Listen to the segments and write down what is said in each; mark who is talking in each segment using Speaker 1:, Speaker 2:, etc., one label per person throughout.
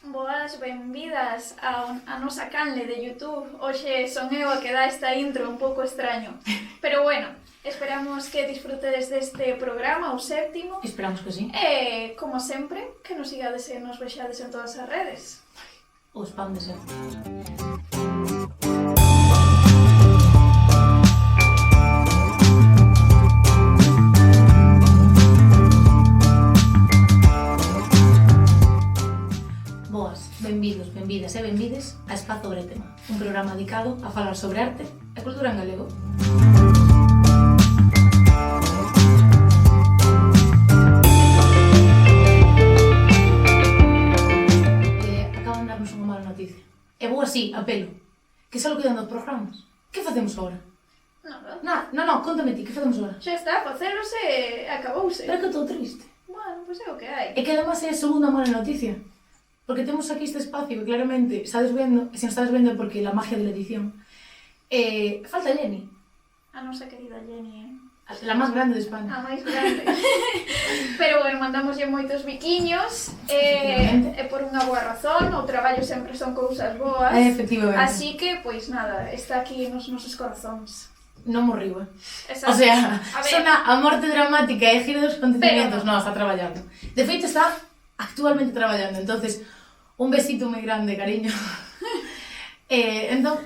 Speaker 1: Boas, benvidas a nosa canle de YouTube. Hoxe son eu a que dá esta intro un pouco extraño. Pero bueno, esperamos que disfrutedes deste programa, o séptimo.
Speaker 2: Esperamos que sí.
Speaker 1: E, como sempre, que nos sigades e nos vexades en todas as redes.
Speaker 2: O spam de ser. Boas, benvidos, benvidas e benvides a Espazo Bretema, un programa dedicado a falar sobre arte e cultura en galego. Acaban de darnos unha mala noticia. E vou así, a pelo. Que salo quedando os programas. Que facemos agora?
Speaker 1: Nada.
Speaker 2: Non, contame ti, que facemos agora?
Speaker 1: Xa está a facelos e acabouse.
Speaker 2: Pero que estou triste.
Speaker 1: Bueno, pois é o que hai.
Speaker 2: E que además é a segunda mala noticia. Porque temos aquí este espacio que claramente estades vendo, e se non estades vendo é porque la magia de la edición. Falta Jenny,
Speaker 1: A nosa querida Jenny,
Speaker 2: la máis grande de España.
Speaker 1: a máis grande. Pero bueno, mandamoslle moitos biquiños
Speaker 2: Efectivamente.
Speaker 1: e por unha boa razón, o traballo sempre son cousas boas.
Speaker 2: Efectivamente.
Speaker 1: Así que, pois nada, está aquí nos nosos corazóns.
Speaker 2: Non morriu,
Speaker 1: Exacto.
Speaker 2: O sea,
Speaker 1: A ver.
Speaker 2: sona a morte dramática e giro dos acontecimientos.
Speaker 1: Pero
Speaker 2: Non, está traballando. De feito, está actualmente traballando. Entonces, un besito moi grande, cariño. Entón,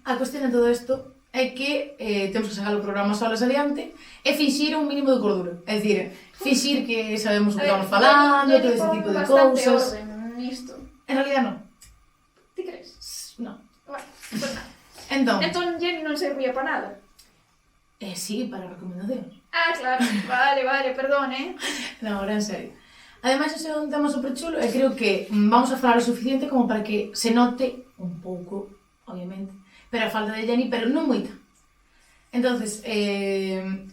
Speaker 2: a cuestión de todo isto é que temos que sacar o programa solas adiante e finxir un mínimo de cordura. É dicir, finxir que sabemos o que estamos falando, todo ese tipo de cousas.
Speaker 1: Bastante orden nisto.
Speaker 2: En realidad non.
Speaker 1: Ti crees?
Speaker 2: Non.
Speaker 1: Bueno, pues nada.
Speaker 2: Entón,
Speaker 1: Jenny non servía para nada.
Speaker 2: sí, para recomendacións.
Speaker 1: Ah, claro. Vale, perdón,
Speaker 2: Non, ahora en serio. Ademais, ese é un tema super chulo e creo que vamos a falar o suficiente como para que se note un pouco, obviamente, pero a falta de Jenny, pero non moita. Entonces,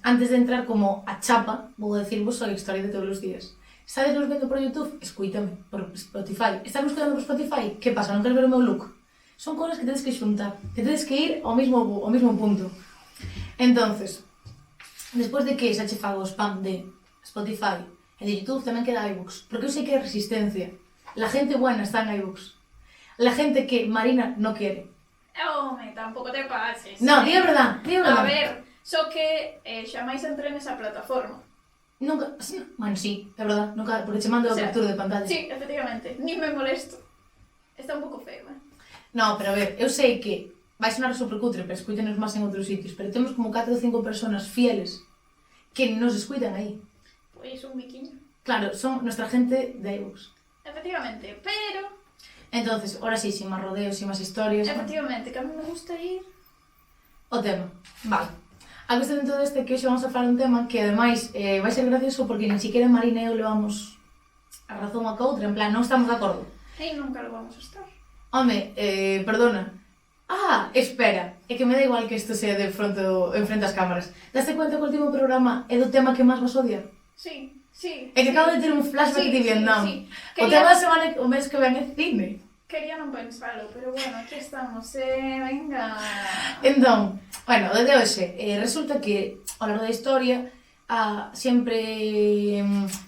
Speaker 2: antes de entrar como a chapa, vou decirvos a historia de todos os días. Estades nos vendo por YouTube? Escuítame, por Spotify. Estás escuitando por Spotify? Que pasa, non queres ver o meu look? Son cosas que tedes que xuntar, que tedes que ir ao mesmo punto. Entonces, despois de que xa che fago o spam de Spotify e de YouTube, tamén queda iVoox, porque eu sei que hai resistencia. La gente buena está en iVoox. La gente que Marina no quiere.
Speaker 1: Home, tampouco te pases.
Speaker 2: No, di a verdad, di a verdad.
Speaker 1: A ver, só que xa máis entré nesa plataforma.
Speaker 2: Nunca, sí, bueno, sí, é verdad, nunca, porque che mando a captura de pantalla.
Speaker 1: Sí, efectivamente, ni me molesto. Está un pouco feo,
Speaker 2: No, pero a ver, eu sei que vai sonar super cutre, pero escuítenos máis en outros sitios, pero temos como 4 ou 5 personas fieles que nos escuitan aí.
Speaker 1: Pois un biquiño.
Speaker 2: Claro, son nuestra gente de iVoox.
Speaker 1: Efectivamente, pero...
Speaker 2: Entonces, ahora sí, sin máis rodeos, sin máis historias.
Speaker 1: Efectivamente, que a mí me gusta ir...
Speaker 2: O tema, vale. A cuestión de todo este é que hoxe vamos a falar un tema que ademais vai ser gracioso porque nin siquiera Marina e eu levamos a razón a coutra, en plan, non estamos de acordo.
Speaker 1: E nunca lo vamos a estar.
Speaker 2: Home, perdona. Ah, espera, é que me da igual que isto sea de en frente ás cámaras. Daste cuenta que o último programa é do tema que máis vas odiar?
Speaker 1: Sí.
Speaker 2: É que acabo de ter un flashback de Vietnam. O tema da semana, o mes que ven é cine.
Speaker 1: Quería non pensalo, pero bueno, aquí estamos, venga.
Speaker 2: Entón, bueno, desde hoxe, resulta que ao largo da historia sempre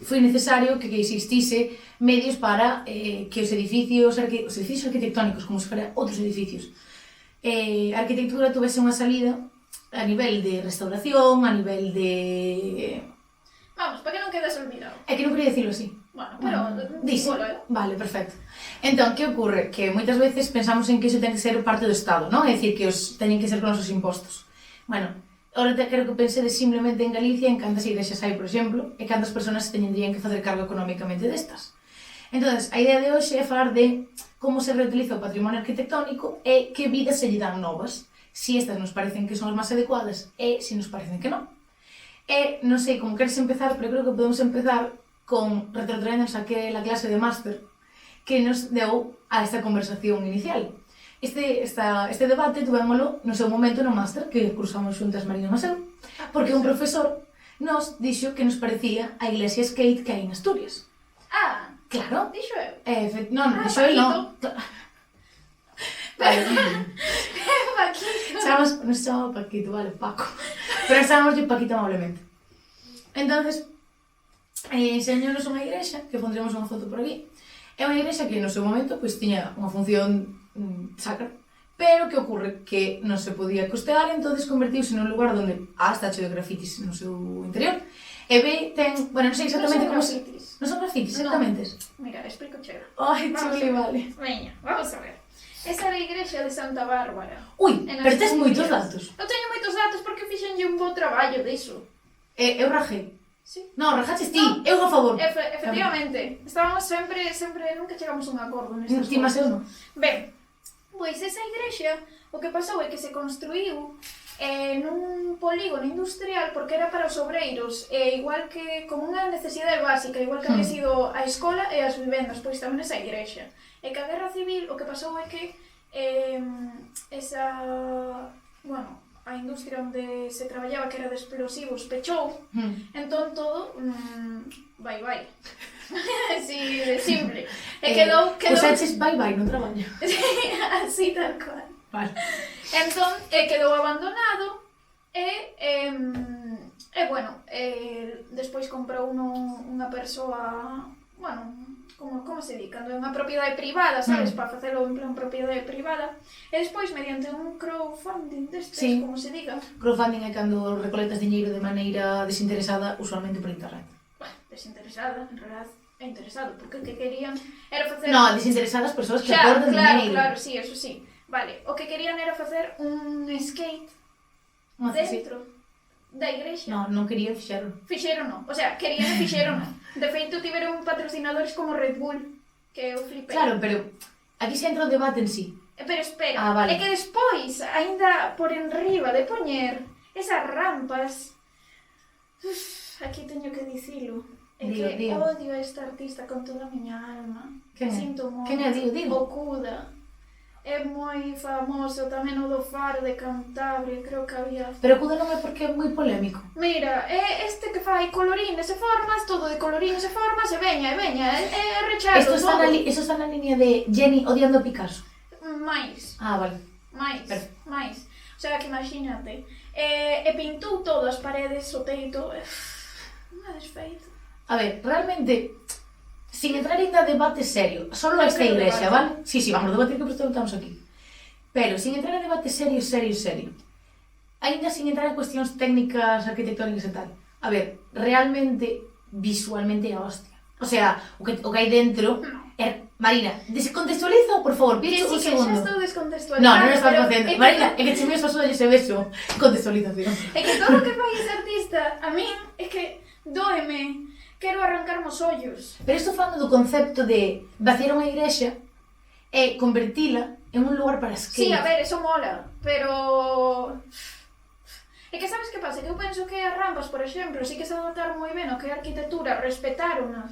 Speaker 2: foi necesario que existise medios para que os edificios arquitectónicos, como se fora outros edificios, a arquitectura tuvese unha salida a nivel de restauración, a nivel de...
Speaker 1: Vamos, para que non quedes olvidado.
Speaker 2: É que non quería dicilo así.
Speaker 1: Bueno, pero...
Speaker 2: Dice. Vale, perfecto. Entón, que ocorre? Que moitas veces pensamos en que iso ten que ser parte do Estado, non? É dicir, que os teñen que ser con os nosos impostos. Bueno, ahora quero que pensedes simplemente en Galicia, en cantas igrexas hai, por exemplo, e cantas persoas se teñendrían que facer cargo económicamente destas. Entón, a idea de hoxe é falar de como se reutiliza o patrimonio arquitectónico e que vidas se lle dan novas. Si estas nos parecen que son as máis adecuadas e si nos parecen que non. E non sei como queres empezar, pero creo que podemos empezar con retrotraéndonos a aquela clase de máster que nos deu a esta conversación inicial. Este debate tuvémolo no seu momento no máster que cursamos xuntas Marina Maseu, porque un profesor nos dixo que nos parecía a iglesia skate que hai en Asturias.
Speaker 1: Ah,
Speaker 2: claro.
Speaker 1: dixo eu.
Speaker 2: Non, dixo el non. Vale.
Speaker 1: Paquito.
Speaker 2: Non se chamaba Paquito, vale, Paco. Pero chamamos Paquito amablemente. Entonces, enseñonos unha igrexa, que pondremos unha foto por aquí, É unha igrexa que no seu momento pois tiña unha función sacra, pero que ocorre que non se podía costear, entonces convertiuse nun lugar onde está cheo de grafitis no seu interior. E ten, bueno, non sei exactamente como se... Non son grafitis, exactamente.
Speaker 1: Mira, explico chega.
Speaker 2: Ai, chuli, vale.
Speaker 1: Veña, vamos a ver. Esa era a igrexa de Santa Bárbara.
Speaker 2: Ui, pero tes moitos datos.
Speaker 1: Eu teño moitos datos porque fixenlle un bo traballo diso.
Speaker 2: Eu rajei.
Speaker 1: Sí.
Speaker 2: Non, rajaches ti, eu a favor.
Speaker 1: Efectivamente. Estábamos sempre, nunca chegamos a un acordo nestas
Speaker 2: Ti máis eu non.
Speaker 1: Ben, pois esa igrexa, o que pasou é que se construíu nun polígono industrial porque era para os obreiros, igual que como unha necesidade básica, igual que había sido a escola e as vivendas, pois tamén esa igrexa. E que a guerra civil o que pasou é que esa, bueno, a industria onde se traballaba, que era de explosivos, pechou, entón todo, bye. Así de simple. E quedou...
Speaker 2: Usaches bye no traballo.
Speaker 1: Así tal cual.
Speaker 2: Vale.
Speaker 1: Entón, quedou abandonado e bueno, despois comprou unha persoa, bueno, como se di, cando é unha propiedade privada, sabes, para facelo en plan propiedade privada, e despois, mediante un crowdfunding destes,
Speaker 2: sí,
Speaker 1: como se diga.
Speaker 2: Crowdfunding é cando recoletas diñeiro de maneira desinteresada, usualmente por internet.
Speaker 1: Bueno, desinteresada, en realidad é interesado, porque o que querían era facer...
Speaker 2: No, desinteresadas persoas que aportan diñeiro.
Speaker 1: Claro, sí, eso sí. Vale, o que querían era facer un skate dentro da igrexa.
Speaker 2: Non querían, fixeron.
Speaker 1: Fixeron non, o sea, querían e fixeron non. De feito, tiveron patrocinadores como Red Bull, que eu flipei.
Speaker 2: Claro, pero aquí se entra o debate en sí.
Speaker 1: Pero espera,
Speaker 2: vale.
Speaker 1: É que despois, aínda por enriba de poñer esas rampas... aquí teño que dicilo. É que odio a esta artista con toda a miña alma.
Speaker 2: Quen é?
Speaker 1: Sinto moito.
Speaker 2: Quen é? Digo.
Speaker 1: Okuda. É moi famoso tamén o do Faro de Cantabria, creo que había...
Speaker 2: Pero Okuda non é porque é moi polémico.
Speaker 1: Mira, é este que fai colorines e formas, todo de colorines e formas, e veña, é rechado
Speaker 2: Esto
Speaker 1: todo.
Speaker 2: está na línea de Jenny odiando a Picasso.
Speaker 1: Mais.
Speaker 2: Vale.
Speaker 1: Mais. O sea, que imagínate. E pintou todo, as paredes, o teito... Unha desfeito.
Speaker 2: A ver, realmente... Sin entrar ainda a debate serio, solo esta iglesia, ¿vale? Sí, vamos a debatir que estamos aquí. Pero, sin entrar a debate serio, ainda sin entrar en cuestións técnicas, arquitectónicas e tal. A ver, realmente, visualmente é a hostia. O sea, o que hai dentro... Marina, descontextualiza, por favor, pienso un segundo.
Speaker 1: Que xa estou descontextualizando.
Speaker 2: Non estás facendo. Marina, é que che meus os ollos e beso. Contextualización.
Speaker 1: É que todo o que fai ese artista, a min, é que dóeme. Quero arrancarme os ollos.
Speaker 2: Pero estou falando do concepto de vaciar unha igrexa e convertila en un lugar para skate.
Speaker 1: Sí, a ver, eso mola, pero... É que sabes que pasa? Que eu penso que as rampas, por exemplo, sí que se adaptaron moi ben o que é a arquitectura, respetaron-na,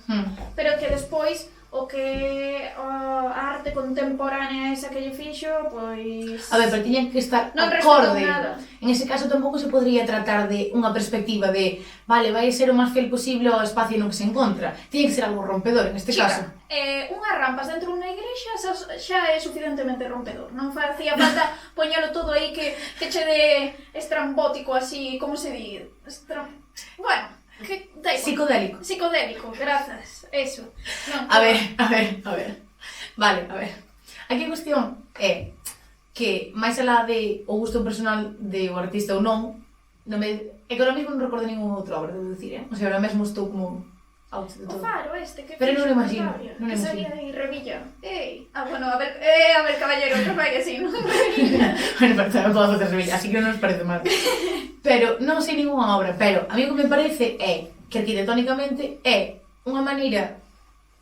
Speaker 1: pero que despois o que a arte contemporánea esa que lle fixo, pois...
Speaker 2: A ver, pero tiñan que estar
Speaker 1: non
Speaker 2: acorde.
Speaker 1: Nada.
Speaker 2: En ese caso tampouco se podría tratar de unha perspectiva de vale, vai ser o máis fiel posible ao espacio no que se encontra. Tiña que ser algo rompedor, en este caso.
Speaker 1: Unhas rampas dentro dunha igrexa xa é suficientemente rompedor. Non facía falta poñelo todo aí que che de estrambótico así, como se di? Bueno... Psicodélico, grazas, eso. Non,
Speaker 2: a ver. Vale, a ver. Aquí a cuestión é que, máis alá de o gusto personal de o artista ou non, é que ahora mesmo non recordo ningún outro obra, devo dicir, O sea, ahora mesmo estou como out de todo.
Speaker 1: O Faro este, que
Speaker 2: pero non o imagino,
Speaker 1: que salía aí Revilla. Bueno, a ver, caballero, outro fai así, non?
Speaker 2: Bueno, pero tamén podo facer Revilla, así que non nos parece mal. Pero non sei ninguna obra, pero a mí o que me parece é que arquitectónicamente é unha maneira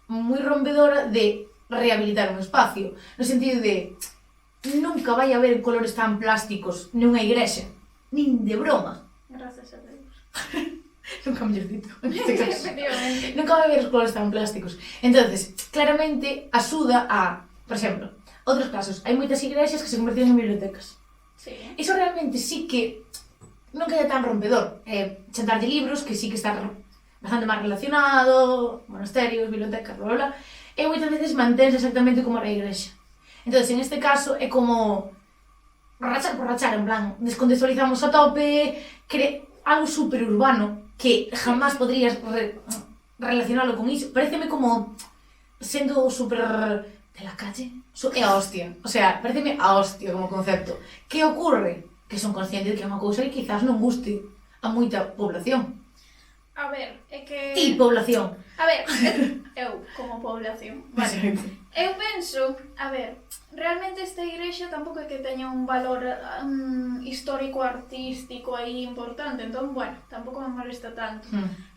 Speaker 2: moi rompedora de rehabilitar un espacio, no sentido de nunca vai haber colores tan plásticos nunha igrexa, nin de broma.
Speaker 1: Gracias a Deus.
Speaker 2: Nunca mellor dito, neste caso.
Speaker 1: Efectivamente.
Speaker 2: Nunca vai haber colores tan plásticos. Entonces, claramente, axuda a, por exemplo, outros casos, hai moitas igrexas que se convertiron en bibliotecas.
Speaker 1: Sí.
Speaker 2: Iso realmente sí que non queda tan rompedor. Chantarlle libros, que sí que está bastante máis relacionado, monasterios, bibliotecas, bla, e moitas veces manténse exactamente como era a igrexa. Entón, en este caso, é como rachar por rachar, en plan, descontextualizamos a tope, algo super urbano, que jamás podrías relacionarlo con iso. Pareceme como sendo super de la calle, é a hostia. O sea, pareceme a hostia como concepto. Que ocorre? Que son conscientes de que é unha cousa que quizás non guste a moita población.
Speaker 1: A ver, é que...
Speaker 2: Ti, población.
Speaker 1: A ver, eu como población. Vale. Eu penso, a ver, realmente esta igrexa tampouco é que teña un valor histórico artístico aí importante, entón, bueno, tampouco me molesta tanto.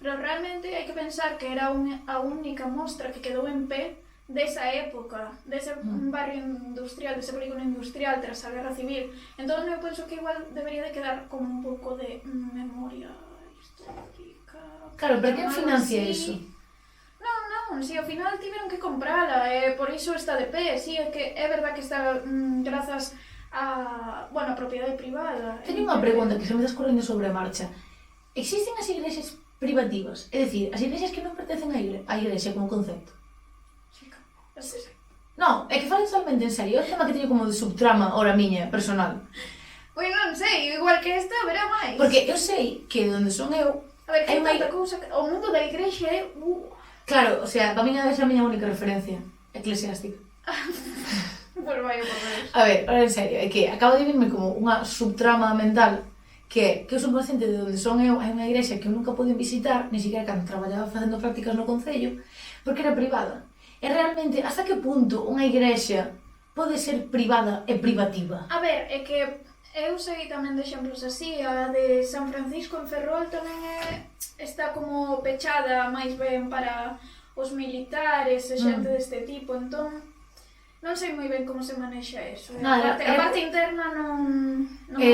Speaker 1: Pero realmente hai que pensar que era a única mostra que quedou en pé desa época, dese barrio industrial, dese polígono industrial tras a Guerra Civil. Entón, eu penso que igual debería de quedar como un pouco de memoria histórica.
Speaker 2: Claro, pero quen financia iso?
Speaker 1: Non, si ao final tiveron que comprala, por iso está de pé, si, é que é verdad que está grazas a, bueno, a propiedade privada.
Speaker 2: Teño unha pregunta que se me está escorrendo sobre a marcha. Existen as igrexas privativas? É dicir, as igrexas que non pertencen á igrexa como concepto? Non, é que falo totalmente en serio, é un tema que teño como de subtrama ora miña, personal.
Speaker 1: Pois non sei, igual que esta, verá máis.
Speaker 2: Porque eu sei que onde son eu...
Speaker 1: A ver, que hai tanta cousa, o mundo da igrexa é...
Speaker 2: Claro, o sea, para mí é a miña única referencia eclesiástica.
Speaker 1: Pois vai, por ver.
Speaker 2: A ver, ahora en serio, é que acabo de virme como unha subtrama mental que eu son consciente de onde son eu, hai unha igrexa que eu nunca pude visitar, ni siquiera cando traballaba facendo prácticas no concello, porque era privada. E realmente, hasta que punto unha igrexa pode ser privada e privativa?
Speaker 1: A ver, é que eu sei tamén de exemplos así, a de San Francisco en Ferrol tamén está como pechada máis ben para os militares e xente deste tipo, entón non sei moi ben como se manexa eso. A parte interna non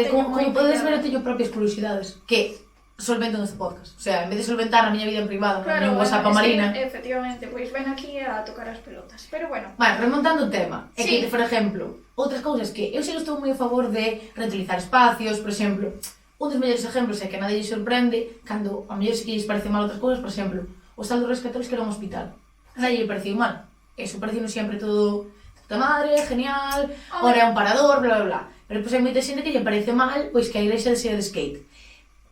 Speaker 2: como podes ver, eu teño propias curiosidades que solvento neste podcast. O sea, en vez de solventar a miña vida en privado, claro, no WhatsApp a Marina...
Speaker 1: Efectivamente, pois ven aquí a tocar as pelotas. Pero bueno...
Speaker 2: Vale, remontando o tema, é que, por exemplo, outras cousas que eu sei que estou moi a favor de reutilizar espacios, por exemplo, un dos mellores exemplos é que a nadie lle sorprende cando a mellor se que lles parece mal outras cousas, por exemplo, o Hostal dos Reis Católicos que era un hospital. A nadie lle pareceu mal. Eso pareceu sempre todo de puta madre, genial, ora é un parador, bla bla bla. Pero depois hai moita xente que lle parece mal pois que a igrexa sea de skate.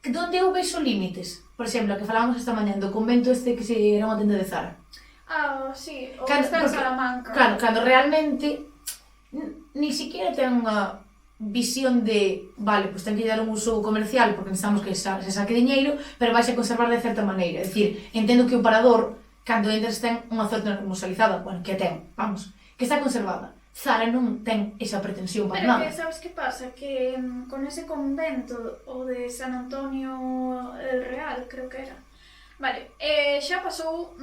Speaker 2: Donde eu vexo límites? Por exemplo, que falábamos esta mañá do convento este que se era unha tenda de Zara.
Speaker 1: Sí, o que está en Salamanca.
Speaker 2: Claro, cando realmente ni siquiera ten unha visión de, vale, pois ten que dar un uso comercial porque necesitamos que se saque diñeiro, pero vais a conservar de certa maneira. É dicir, entendo que o parador, cando entras ten unha zona musealizada, bueno, que a ten, vamos, que está conservada. Zara non ten esa pretensión para nada.
Speaker 1: Pero que sabes que pasa? Que con ese convento, o de San Antonio el Real, creo que era, vale, xa pasou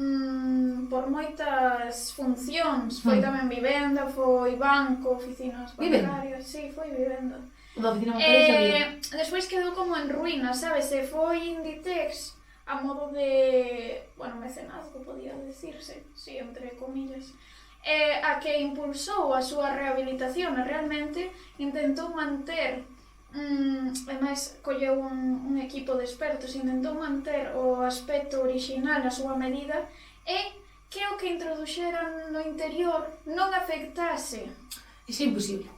Speaker 1: por moitas funcións, foi tamén vivenda, foi banco, oficinas bancarias, sí, foi vivenda.
Speaker 2: O da oficina bancaria
Speaker 1: despois quedou como en ruínas, sabes, e foi Inditex a modo de, bueno, mecenazgo, podía decirse, sí, entre comillas, a que impulsou a súa rehabilitación e realmente intentou manter, ademais colleu un equipo de expertos, intentou manter o aspecto original na súa medida e que o que introduxeran no interior non afectase.
Speaker 2: Iso é imposible.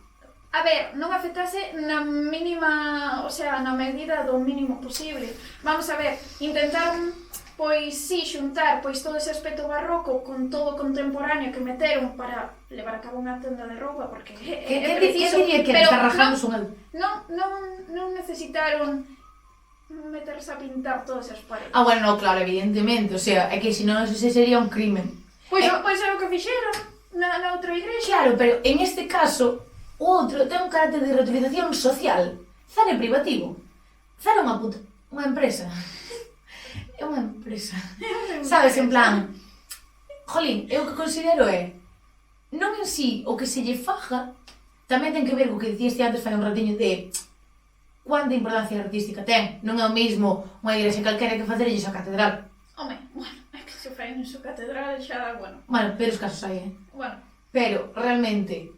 Speaker 1: A ver, non afectase na mínima, o sea, na medida do mínimo posible. Vamos a ver, intentaron pois si xuntar pois todo ese aspecto barroco con todo o contemporáneo que meteron para levar a cabo unha tenda de roupa, porque é preciso,
Speaker 2: que está rajando son el.
Speaker 1: Non necesitaron meterse a pintar todas as paredes.
Speaker 2: Bueno, no, claro, evidentemente, o sea, é que senón eso sería un crimen.
Speaker 1: Pois é o que fixeron na outra igrexa.
Speaker 2: Claro, pero en este caso, o outro ten un carácter de reutilización social. Zara é privativo. Zara é unha empresa. É unha empresa. Sabes, en plan, jolín, eu o que considero é, non en sí o que se lle faja, tamén ten que ver co que dicías antes fai un ratiño de cuánta importancia artística ten. Non é o mesmo unha igrexa calquera que facerelles a catedral.
Speaker 1: Home, bueno, é que se fai en súa catedral xa, bueno.
Speaker 2: Bueno, pero os casos hai,
Speaker 1: Bueno.
Speaker 2: Pero, realmente,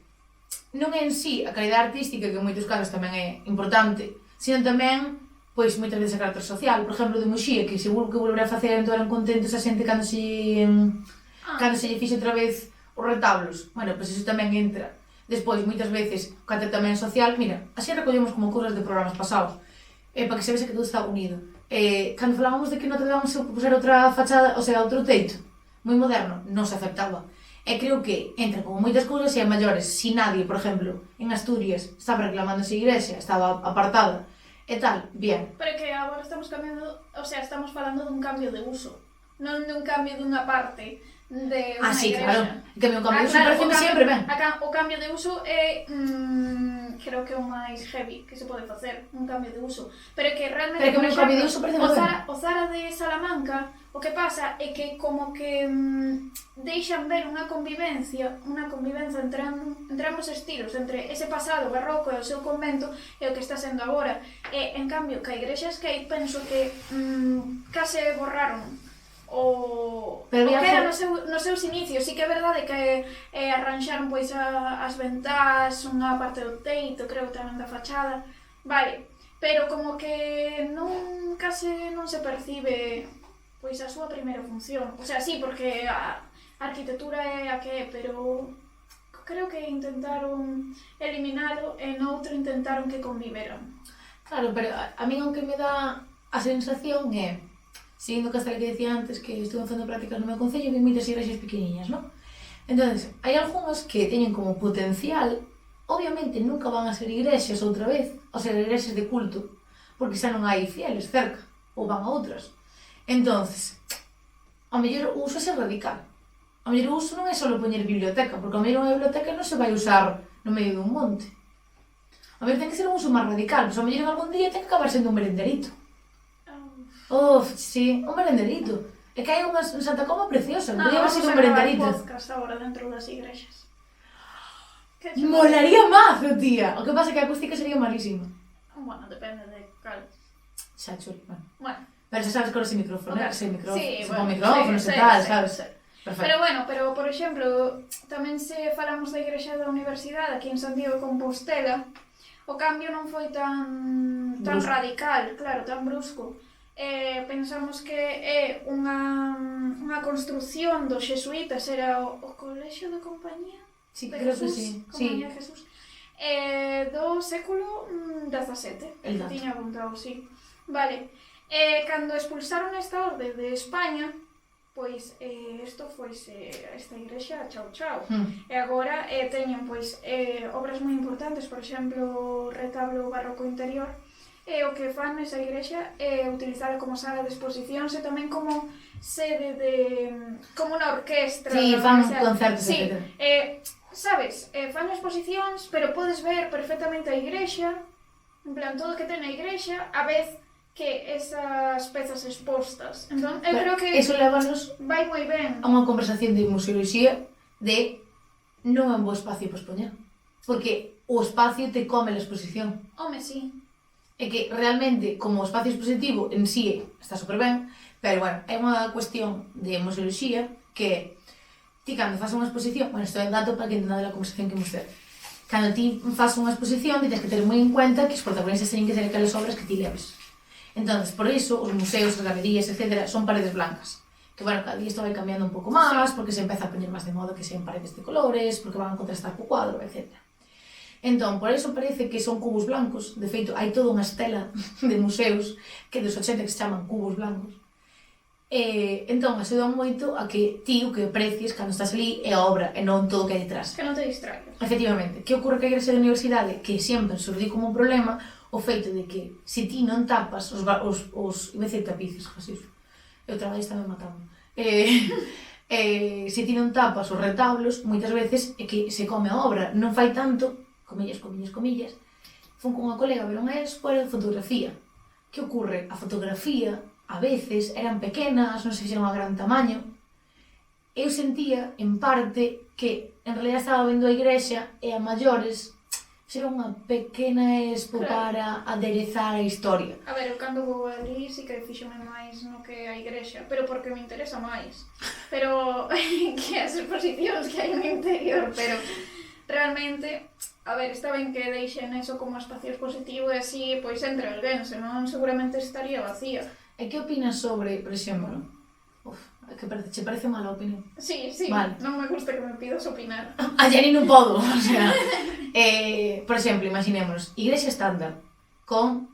Speaker 2: non é en sí a calidade artística, que en moitos casos tamén é importante, sino tamén pois moitas veces a carácter social. Por exemplo, de Muxía, que seguro que volverá a facer, entón eran contentos a xente cando se lle fixe outra vez os retablos. Bueno, pois iso tamén entra. Despois, moitas veces, o carácter tamén social, mira, así recollemos como cousas de programas pasados, para que se vese que todo está unido. Cando falábamos de que Notre Dame se puser outra fachada, o sea, outro teito, moi moderno, non se aceptaba. E creo que entra como moitas cousas e a maiores, si nadie, por exemplo, en Asturias estaba reclamando esa igrexa, estaba apartada e tal, bien.
Speaker 1: Pero que agora estamos cambiando, o sea, estamos falando dun cambio de uso, non dun cambio dunha parte de unha
Speaker 2: Sí,
Speaker 1: igrexa.
Speaker 2: claro. Que o cambio de uso
Speaker 1: Claro,
Speaker 2: parece sempre ben.
Speaker 1: o cambio de uso é, creo que é o máis heavy que se pode facer, un cambio de uso. Pero que realmente,
Speaker 2: Pero que
Speaker 1: por
Speaker 2: un cambio de
Speaker 1: exemplo,
Speaker 2: uso parece moi ben.
Speaker 1: o Zara de Salamanca, o que pasa é que como que deixan ver unha convivencia entre ambos estilos, entre ese pasado barroco e o seu convento e o que está sendo agora. E, en cambio, que a igrexa Escape penso que case borraron o que era nos seus inicios. Sí que é verdade que arranxaron pois as ventás, unha parte do teito, creo que tamén da fachada, vale, pero como que case non se percibe pois a súa primeira función. O sea, sí, porque a arquitectura é a que é, pero creo que intentaron eliminalo e noutro intentaron que conviveran.
Speaker 2: Claro, pero a mí o que me dá a sensación é, seguindo que hasta que decía antes que estuve facendo prácticas no meu concello, vi moitas igrexas pequeniñas, non? Entonces, hai algunhas que teñen como potencial, obviamente nunca van a ser igrexas outra vez, ou sea, igrexas de culto, porque xa non hai fieles cerca, ou van a outras. Entonces, o mellor uso é ser radical. O mellor uso non é só poñer biblioteca, porque o mellor unha biblioteca non se vai usar no medio dun monte. O mellor ten que ser un uso máis radical, pois o mellor en algún día ten que acabar sendo un merenderito. Sí, un merenderito. É que hai unhas en Santa Coma preciosas, podía haber sido un merenderito.
Speaker 1: Vamos a gravar podcast agora dentro das igrexas.
Speaker 2: Molaría mazo, tía! O que pasa é que a acústica sería malísima.
Speaker 1: Bueno, depende de cal.
Speaker 2: Xa, chuli,
Speaker 1: Bueno.
Speaker 2: Pero xa sabes con ese micrófono,
Speaker 1: Okay.
Speaker 2: Ese micrófono,
Speaker 1: Sí,
Speaker 2: con micrófonos e tal, sabes? Perfecto.
Speaker 1: Pero bueno, por exemplo, tamén se falamos da igrexa da Universidade aquí en Santiago de Compostela, o cambio non foi tan
Speaker 2: Brusco.
Speaker 1: radical, claro, tan brusco. Pensamos que é unha construción dos xesuítas, era o Colexio de Compañía
Speaker 2: Sí,
Speaker 1: de
Speaker 2: creo que
Speaker 1: Jesús,
Speaker 2: sí.
Speaker 1: Compañía de Jesús, do século XVII,
Speaker 2: El dato.
Speaker 1: tiña apuntado, sí. Vale, cando expulsaron esta orde de España, pois isto foise esta igrexa chao. E agora teñen pois obras moi importantes, por exemplo, o retablo barroco interior, e o que fan nesa igrexa é utilizala como sala de exposicións e tamén como sede de como unha orquestra.
Speaker 2: Sí, fan concertos,
Speaker 1: sí,
Speaker 2: etc.
Speaker 1: Sabes, fan exposicións, pero podes ver perfectamente a igrexa, en plan, todo o que ten a igrexa, a vez que esas pezas expostas. Entón, eu creo que
Speaker 2: eso levanos
Speaker 1: vai moi ben.
Speaker 2: a unha conversación de museoloxía de non é un bo espacio para expoñer. Porque o espacio te come a exposición.
Speaker 1: Home, sí.
Speaker 2: É que realmente, como espacio expositivo en sí está super ben, pero bueno, é unha cuestión de museoloxía que ti cando fas unha exposición, bueno, isto é un dato para que entenda a conversación que imos ter. Cando ti fas unha exposición, tens que ter moi en cuenta que os protagonistas teñen que ser aquelas obras que ti leves. Entonces, por iso, os museos, as galerías, etc., son paredes blancas. Que, bueno, cada día isto vai cambiando un pouco máis, porque se empeza a poñer máis de moda que sean paredes de colores, porque van a contrastar co cuadro, etc. Entón, por iso parece que son cubos blancos. De feito, hai toda unha estela de museos que dos 80 que se chaman cubos blancos. Entón, axuda moito a que ti o que aprecies cando estás ali é a obra e non todo o que hai detrás.
Speaker 1: Que non te distraias.
Speaker 2: Efectivamente, que ocorre que a igrexa da universidade que sempre surdiu como un problema o feito de que se ti non tapas iba a decir tapices, Jesús, eu traballo tamén matando. Se ti non tapas os retablos, moitas veces é que se come a obra. Non fai tanto, comillas, fun con unha colega a ver unha expo de fotografía. Que ocorre? A fotografía, a veces, eran pequenas, non sei se eran a gran tamaño. Eu sentía, en parte, que en realidad estaba vendo a igrexa e a maiores ser unha pequena expo para aderezar a historia.
Speaker 1: A ver, eu cando vou ali sí que fíxome máis no que a igrexa, pero porque me interesa máis. Pero que as exposicións que hai no interior, pero realmente, a ver, está ben que deixen eso como espacio expositivo e así, pois entre alguén, senón seguramente estaría vacía.
Speaker 2: E que opinas sobre, por exemplo, que che parece mala a opinión?
Speaker 1: Sí,
Speaker 2: vale.
Speaker 1: Non me gusta que me pidas opinar.
Speaker 2: A Jenny non podo, o sea... por exemplo, imaginémonos, igrexa estándar con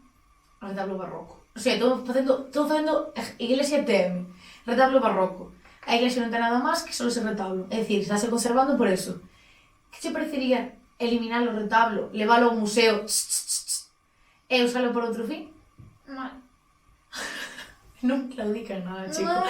Speaker 2: retablo barroco. O sea, todo facendo iglesia TM, retablo barroco. a iglesia non ten nada máis que só ese retablo. É dicir, estáse conservando por eso. Que che parecería eliminar o retablo, leválo ao museo e usalo por outro fin?
Speaker 1: Mal.
Speaker 2: Non claudican nada, chico.
Speaker 1: Mal,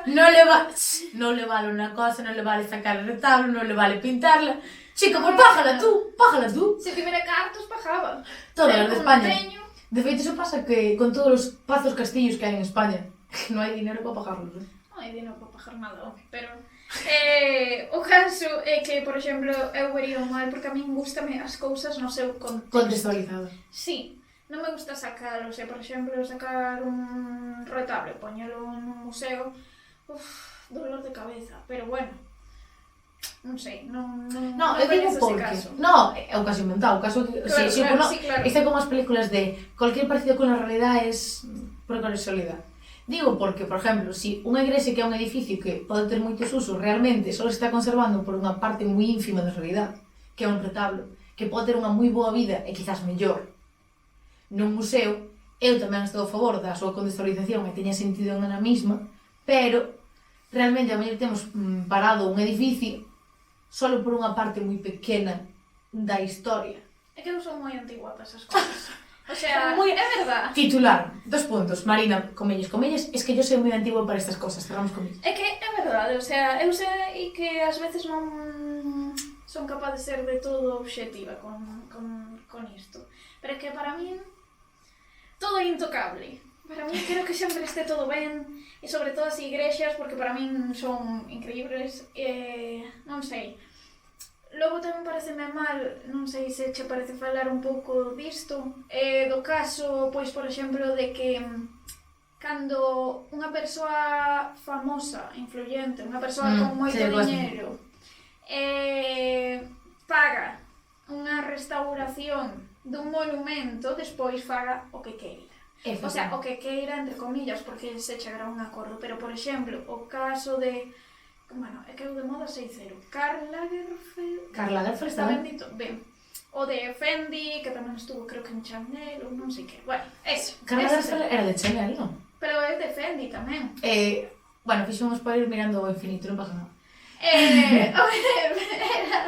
Speaker 2: Non le vale unha cosa, non le vale sacar o retablo, non le vale pintarla. Chico, pues pájala tú.
Speaker 1: Se tivera cartos, pagaba.
Speaker 2: Todas as de España.
Speaker 1: Teño...
Speaker 2: De feito, iso pasa que con todos os pazos castillos que hai en España, non hai dinero para pagarlos, eh?
Speaker 1: Non hai dinero para pagar nada, pero... o caso é que, por exemplo, eu vería mal, porque a min gustame as cousas no seu contexto.
Speaker 2: Contextualizado.
Speaker 1: Sí, non me gusta sacar, o sea, por exemplo, sacar un retablo e poñelo nun museo, dolor de cabeza, pero bueno, non sei, non
Speaker 2: Eu digo porque... No, é o caso inventado, o caso que...
Speaker 1: Claro,
Speaker 2: sí,
Speaker 1: claro,
Speaker 2: no,
Speaker 1: sí, claro.
Speaker 2: Isto é como as películas de cualquier parecido con la realidad es precausalidad. Digo porque, por exemplo, si unha igrexa que é un edificio que pode ter moitos usos realmente só se está conservando por unha parte moi ínfima da realidad, que é un retablo, que pode ter unha moi boa vida e quizás mellor nun museo, eu tamén estou a favor da súa contextualización e teña sentido na mesma, pero realmente a mellor temos parado un edificio solo por unha parte moi pequena da historia.
Speaker 1: É que eu son moi antigua para esas cousas. O sea,
Speaker 2: Muy...
Speaker 1: é verdad.
Speaker 2: Titular, 2 puntos. Marina, comelles, es que yo soy moi antigua para estas cosas, cerramos comillas.
Speaker 1: É que é verdade, o sea, eu sei que ás veces non son capaz de ser de todo obxectiva con isto. Pero é que para min todo é intocable. Para min quero que sempre este todo ben, e sobre todo as igrexas, porque para min son increíbles, non sei. Logo tamén pareceme mal, non sei se che parece falar un pouco disto, do caso, pois, por exemplo, de que cando unha persoa famosa, influyente, unha persoa con moito diñeiro, paga unha restauración dun monumento, despois faga o que queira. O sea, o que queira, entre comillas, porque se chegará a un acordo. Pero, por exemplo, o caso de... Bueno, é que eu de moda sei cero. Karl Lagerfeld...
Speaker 2: Karl Lagerfeld está ben.
Speaker 1: Bendito. Ben. O de Fendi, que tamén estuvo, creo que en Chanel, ou non sei que. Bueno, eso.
Speaker 2: Karl Lagerfeld era de Chanel, non?
Speaker 1: Pero é de Fendi tamén.
Speaker 2: Bueno, fixo un spoiler mirando o infinito, non pasa nada.
Speaker 1: Era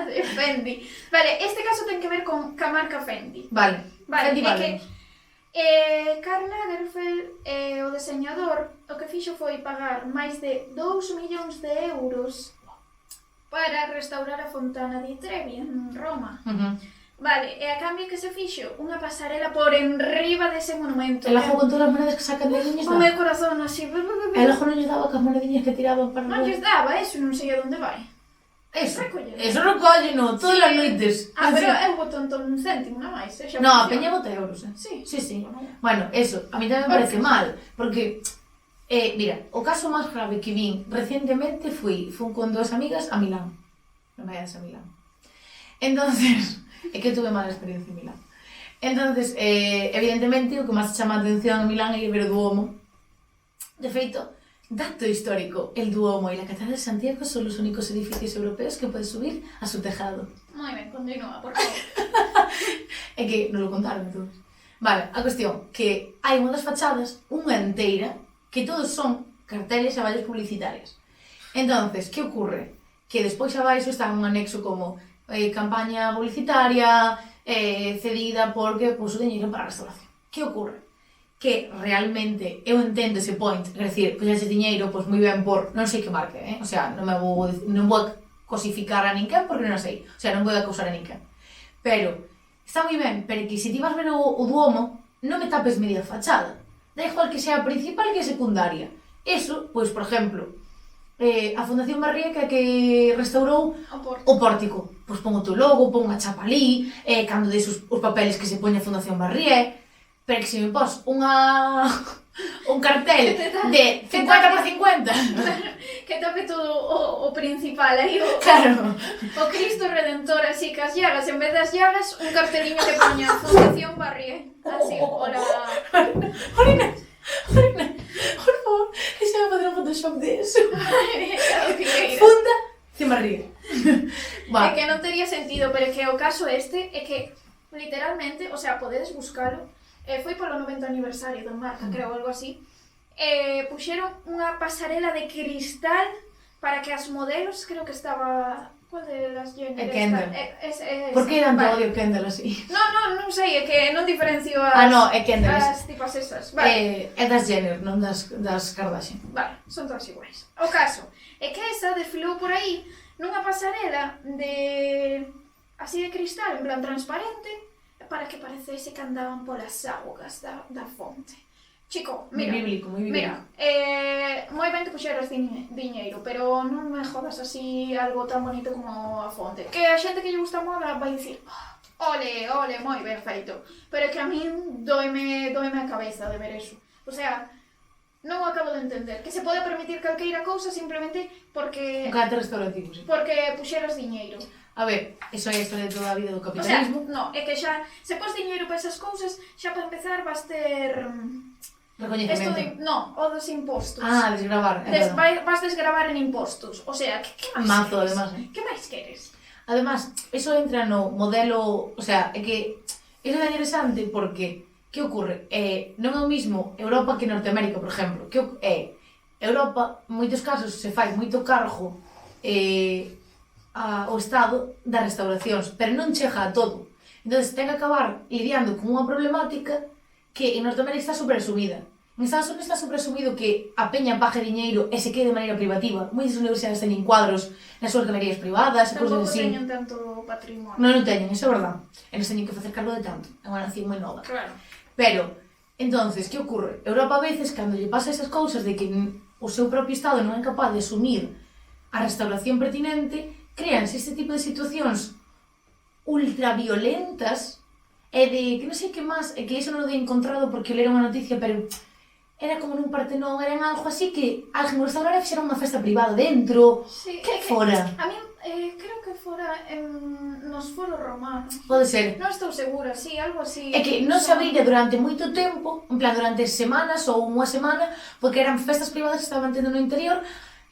Speaker 1: de Fendi. Vale, este caso ten que ver con a marca Fendi.
Speaker 2: Vale. Fendi
Speaker 1: é
Speaker 2: vale.
Speaker 1: que Karl Lagerfeld, o deseñador, o que fixo foi pagar máis de 2 millóns de euros para restaurar a Fontana di Trevi en Roma. Vale, e a cambio que se fixo unha pasarela por enriba dese monumento.
Speaker 2: El ajo con todas as monedas que sacan de liñas
Speaker 1: O meu corazón así...
Speaker 2: El ajo non lle daba que as monediñas que tiraban para...
Speaker 1: Non lles daba, eso non sei a onde vai.
Speaker 2: Eso
Speaker 1: Recolle.
Speaker 2: recolle, no, todas as noites.
Speaker 1: Pero eu boto entón un céntimo, non máis.
Speaker 2: No, a peña bota euros,
Speaker 1: Sí.
Speaker 2: Sí. Bueno, eso, a mí tamén me parece mal, porque, mira, o caso máis grave que vin recientemente fui con 2 amigas a Milán. Non vayas a Milán. Entonces, é que tuve mala experiencia en Milán. Entonces, evidentemente, o que máis chama a atención en Milán é ver o Duomo. De feito, dato histórico, el Duomo y la Catedral de Santiago son los únicos edificios europeos que puedes subir a su tejado.
Speaker 1: Moi ben, continúa, por favor.
Speaker 2: É que nos lo contaron todos. Vale, a cuestión, que hai unhas fachadas, unha enteira, que todos son carteles e vallas publicitarias. Entonces, que ocurre? Que despois abaixo está un anexo como campaña publicitaria, cedida porque puso dinheiro para a restauración. Que ocurre? Que realmente eu entendo ese point, é dicir, pois ese diñeiro, pois moi ben por non sei que marca, o sea, non vou cosificar a ninguén porque non sei, o sea, non vou acusar a ninguén. Pero, está moi ben, pero que se ti vas ver o Duomo, non me tapes media fachada. Da igual que sea principal que secundaria. Eso, pois, por exemplo, a Fundación Barrié que restaurou o pórtico. Pois pon o teu logo, pon unha chapa ali, cando des os papeles que se poña a Fundación Barrié. Pero que se me pos un cartel de 50 por 50
Speaker 1: que tape todo o principal aí,
Speaker 2: claro,
Speaker 1: o Cristo Redentor así cas llagas, en vez das llagas un carteliño que poña Fundación Barrié así, hola
Speaker 2: Marina, por favor, que se me podrá un Photoshop de eso. Fundación Barrié.
Speaker 1: É que non tería sentido, pero que o caso este é que literalmente, o sea, podedes buscalo. Foi polo 90 aniversario da marca, creo, algo así. Puxeron unha pasarela de cristal para que as modelos, creo que estaba... Cual de las Jenner?
Speaker 2: É Kendall.
Speaker 1: Esa.
Speaker 2: Por que tanto
Speaker 1: Vale.
Speaker 2: odio Kendall así?
Speaker 1: Non sei, é que non diferencio as...
Speaker 2: No, é Kendall.
Speaker 1: As tipas esas. Vale.
Speaker 2: É das Jenner, non das Kardashian.
Speaker 1: Vale, son todas iguais. O caso é que esa desfilou por aí nunha pasarela de... así de cristal, en plan transparente, para que parecese que andaban polas augas da fonte. Chico, mira,
Speaker 2: Moi bíblico, moi bíblico.
Speaker 1: mira, moi ben que puxeras diñeiro, pero non me jodas así algo tan bonito como a fonte. Que a xente que lle gusta a moda vai dicir, ole, moi ben feito. Pero é que a min doime a cabeza de ver eso. O sea, non o acabo de entender. Que se pode permitir calqueira cousa simplemente porque...
Speaker 2: Un carácter restaurativo, sí.
Speaker 1: Porque puxeras diñeiro.
Speaker 2: A ver, eso é a historia de toda a vida do
Speaker 1: O sea,
Speaker 2: capitalismo.
Speaker 1: no, é que xa, se pos diñeiro para esas cousas, xa para empezar vas ter... Esto
Speaker 2: Recoñecemento.
Speaker 1: no, o dos impostos.
Speaker 2: Desgravar, é verdad.
Speaker 1: Vas desgravar en impostos. O sea, que máis
Speaker 2: Mazo,
Speaker 1: queres?
Speaker 2: además,
Speaker 1: Que máis queres?
Speaker 2: Además, eso entra no modelo, o sea, é que eso é interesante porque que ocorre? Non é o mismo Europa que Norteamérica, por exemplo. Que Europa, en moitos casos, se fai moito cargo ao Estado das restauracións, pero non chega a todo. Entón, ten que acabar lidiando con unha problemática que en Norteamérica está super asumida. En Estados Unidos está super asumido que a peña pague diñeiro e se quede de maneira privativa. Moitas universidades teñen cuadros nas súas galerías privadas e cousas
Speaker 1: Tampouco
Speaker 2: así.
Speaker 1: teñen tanto patrimonio.
Speaker 2: Non teñen, iso é verdad. E non teñen que facer cargo de tanto. É unha nación moi nova.
Speaker 1: Claro.
Speaker 2: Pero, entonces, que ocorre? Europa a veces, cando lle pasa esas cousas de que o seu propio Estado non é capaz de asumir a restauración pertinente, créanse este tipo de situacións ultraviolentas e de, que non sei que máis, é que iso non o dei encontrado porque eu lera unha noticia, pero era como nun Partenón, era en algo así que alguén o restaurara e fixeron unha festa privada dentro,
Speaker 1: Sí,
Speaker 2: que
Speaker 1: é
Speaker 2: fora?
Speaker 1: A mí, creo que fora nos foros romanos.
Speaker 2: Pode ser.
Speaker 1: Non estou segura, sí, algo así.
Speaker 2: É que non se abría durante moito tempo, en plan, durante semanas ou unha semana, porque eran festas privadas que estaban tendo no interior,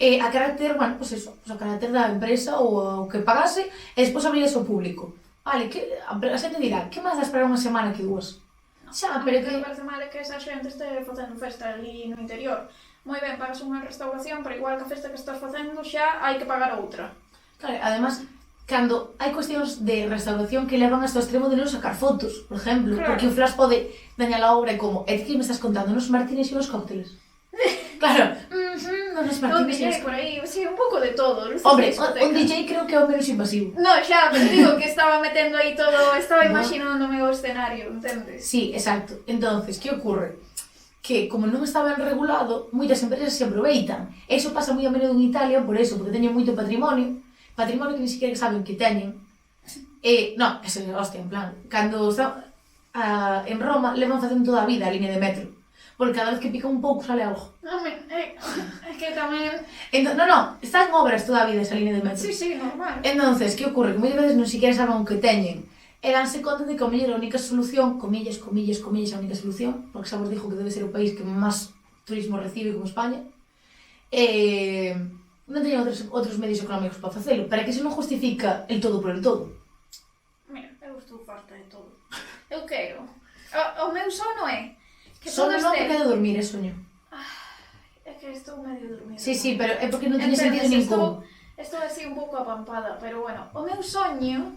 Speaker 2: a carácter, bueno, pues eso, a carácter da empresa ou o que pagase, e despois abríase ao público. Vale, que a xente dirá, que máis dá esperar unha semana que dúas? Xa, pero
Speaker 1: que
Speaker 2: que...
Speaker 1: me parece mal é que esa xente este facendo festa ali no interior. Moi ben, pagas unha restauración, pero igual que a festa que estás facendo xa hai que pagar outra.
Speaker 2: Claro, además, cando hai cuestións de restauración que levan hasta o extremo de non sacar fotos, por exemplo,
Speaker 1: Claro.
Speaker 2: porque o flash pode dañar a obra e como, é que me estás contando nos martines e nos cócteles. Claro, nos
Speaker 1: Un
Speaker 2: martines e
Speaker 1: DJ
Speaker 2: nos...
Speaker 1: por aí, sí, un pouco de todo. luces
Speaker 2: Hombre,
Speaker 1: de discoteca.
Speaker 2: un DJ creo que é o menos invasivo.
Speaker 1: No, xa, pero digo que estaba metendo aí todo, estaba
Speaker 2: No.
Speaker 1: imaginándome o escenario, entendes?
Speaker 2: Sí, exacto. Entonces, que ocorre? Que como non está ben regulado, moitas empresas se aproveitan. Eso pasa moi a menudo en Italia, por eso, porque teñen moito patrimonio que ni siquiera saben que teñen. No, eso é hostia, en plan, cando está en Roma, levan facendo toda a vida a línea de metro. Porque cada vez que pica un pouco sale algo.
Speaker 1: É que tamén...
Speaker 2: No, está en obras toda a vida esa línea de metro.
Speaker 1: Sí, normal.
Speaker 2: Entonces, que ocorre? Que moitas veces non siquiera saben o que teñen. E danse conta de que a mellor a única solución, comillas, a única solución, porque xa vos dijo que debe ser o país que máis turismo recibe como España, non teñen outros medios económicos para facelo, para que iso non justifica el todo por el todo.
Speaker 1: Mira, eu estou farta de todo. Eu quero. O meu sono é que
Speaker 2: Sono
Speaker 1: todo
Speaker 2: non
Speaker 1: este...
Speaker 2: porque de dormir, é soño.
Speaker 1: É que estou medio dormida.
Speaker 2: Sí, pero é porque non tiene sentido ningún.
Speaker 1: Estou así un pouco apampada, pero bueno, o meu soño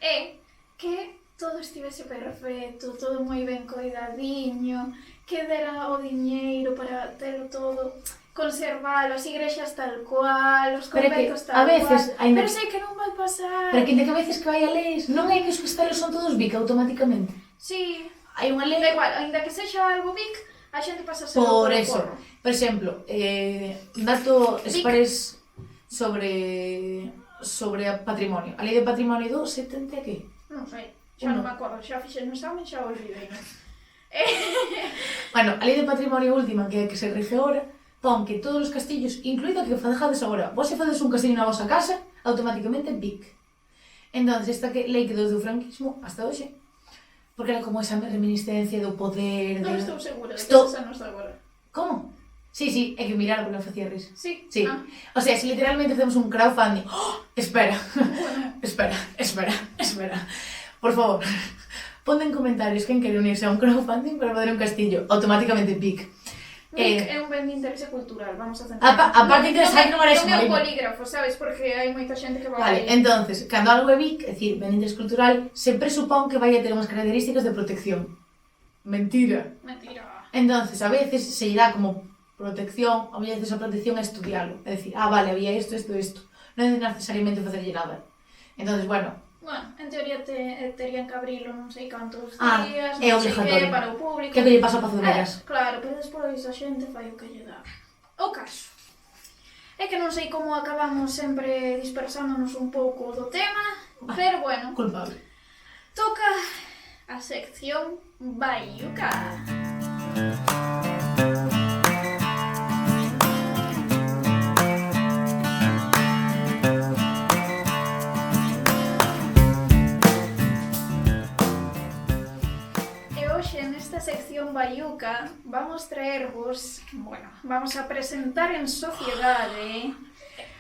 Speaker 1: é que todo estivese perfecto, todo moi ben coidadiño, que dera o diñeiro para telo todo, conservalo, as igrexas tal cual, os
Speaker 2: Pero que
Speaker 1: conventos tal
Speaker 2: a veces,
Speaker 1: cual,
Speaker 2: aínda
Speaker 1: pero
Speaker 2: que-
Speaker 1: sei que non vai pasar.
Speaker 2: Pero que a veces que vai a leis, non é que os castelos son todos bica automáticamente.
Speaker 1: Sí,
Speaker 2: Hai unha lei...
Speaker 1: da igual, ainda que sexa algo big, a xente pasa a ser
Speaker 2: Por
Speaker 1: o
Speaker 2: eso,
Speaker 1: forro.
Speaker 2: por exemplo, dato espares sobre a patrimonio. A lei de patrimonio do 70 que?
Speaker 1: Non sei, xa
Speaker 2: Uno.
Speaker 1: non me acordo, xa fixen no examen, xa o olvidei, non?
Speaker 2: Bueno, a lei de patrimonio última que é que se rige ahora, pon que todos os castillos, incluído que fadejades agora, vos se fades un castillo na vosa casa, automáticamente BIC. Entonces, esta lei que do franquismo hasta hoxe, porque era como esa reminiscencia do poder...
Speaker 1: Non
Speaker 2: de...
Speaker 1: estou segura de que
Speaker 2: Estou-
Speaker 1: esa nos da agora.
Speaker 2: Como? Sí, é que mirar porque non facía risa.
Speaker 1: Sí.
Speaker 2: Sí.
Speaker 1: Ah,
Speaker 2: O sea, si literalmente hacemos un crowdfunding... ¡Oh! Espera,
Speaker 1: bueno.
Speaker 2: espera. Por favor, ponte en comentarios quen quere unirse a un crowdfunding para fazer un castillo. Automáticamente pic.
Speaker 1: É un ben de interese cultural, vamos a centrar.
Speaker 2: Aparte interesante non era iso,
Speaker 1: non é un
Speaker 2: Marina.
Speaker 1: polígrafo, sabes? Porque hai moita xente que vai...
Speaker 2: Vale, entonces, cando algo é BIC, é dicir, ben de interese cultural, se presupón que vai a ter unhas características de protección. Mentira.
Speaker 1: Mentira.
Speaker 2: Entonces, a veces se irá como protección, a veces a protección é estudialo. É dicir, vale, había isto. Non é necesariamente facerlle nada. Entonces, bueno,
Speaker 1: En teoría terían que abrilo non sei cantos
Speaker 2: é
Speaker 1: días, non sei
Speaker 2: obligatorio.
Speaker 1: que, para o público.
Speaker 2: Que lle pasa a Pazo de Veras?
Speaker 1: Claro, pero despois a xente fai o que lle dá. O caso é que non sei como acabamos sempre dispersándonos un pouco do tema, pero bueno,
Speaker 2: Culpable.
Speaker 1: toca a sección Baiuca. Nesta sección Baiuca vamos traervos, vamos a presentar en sociedade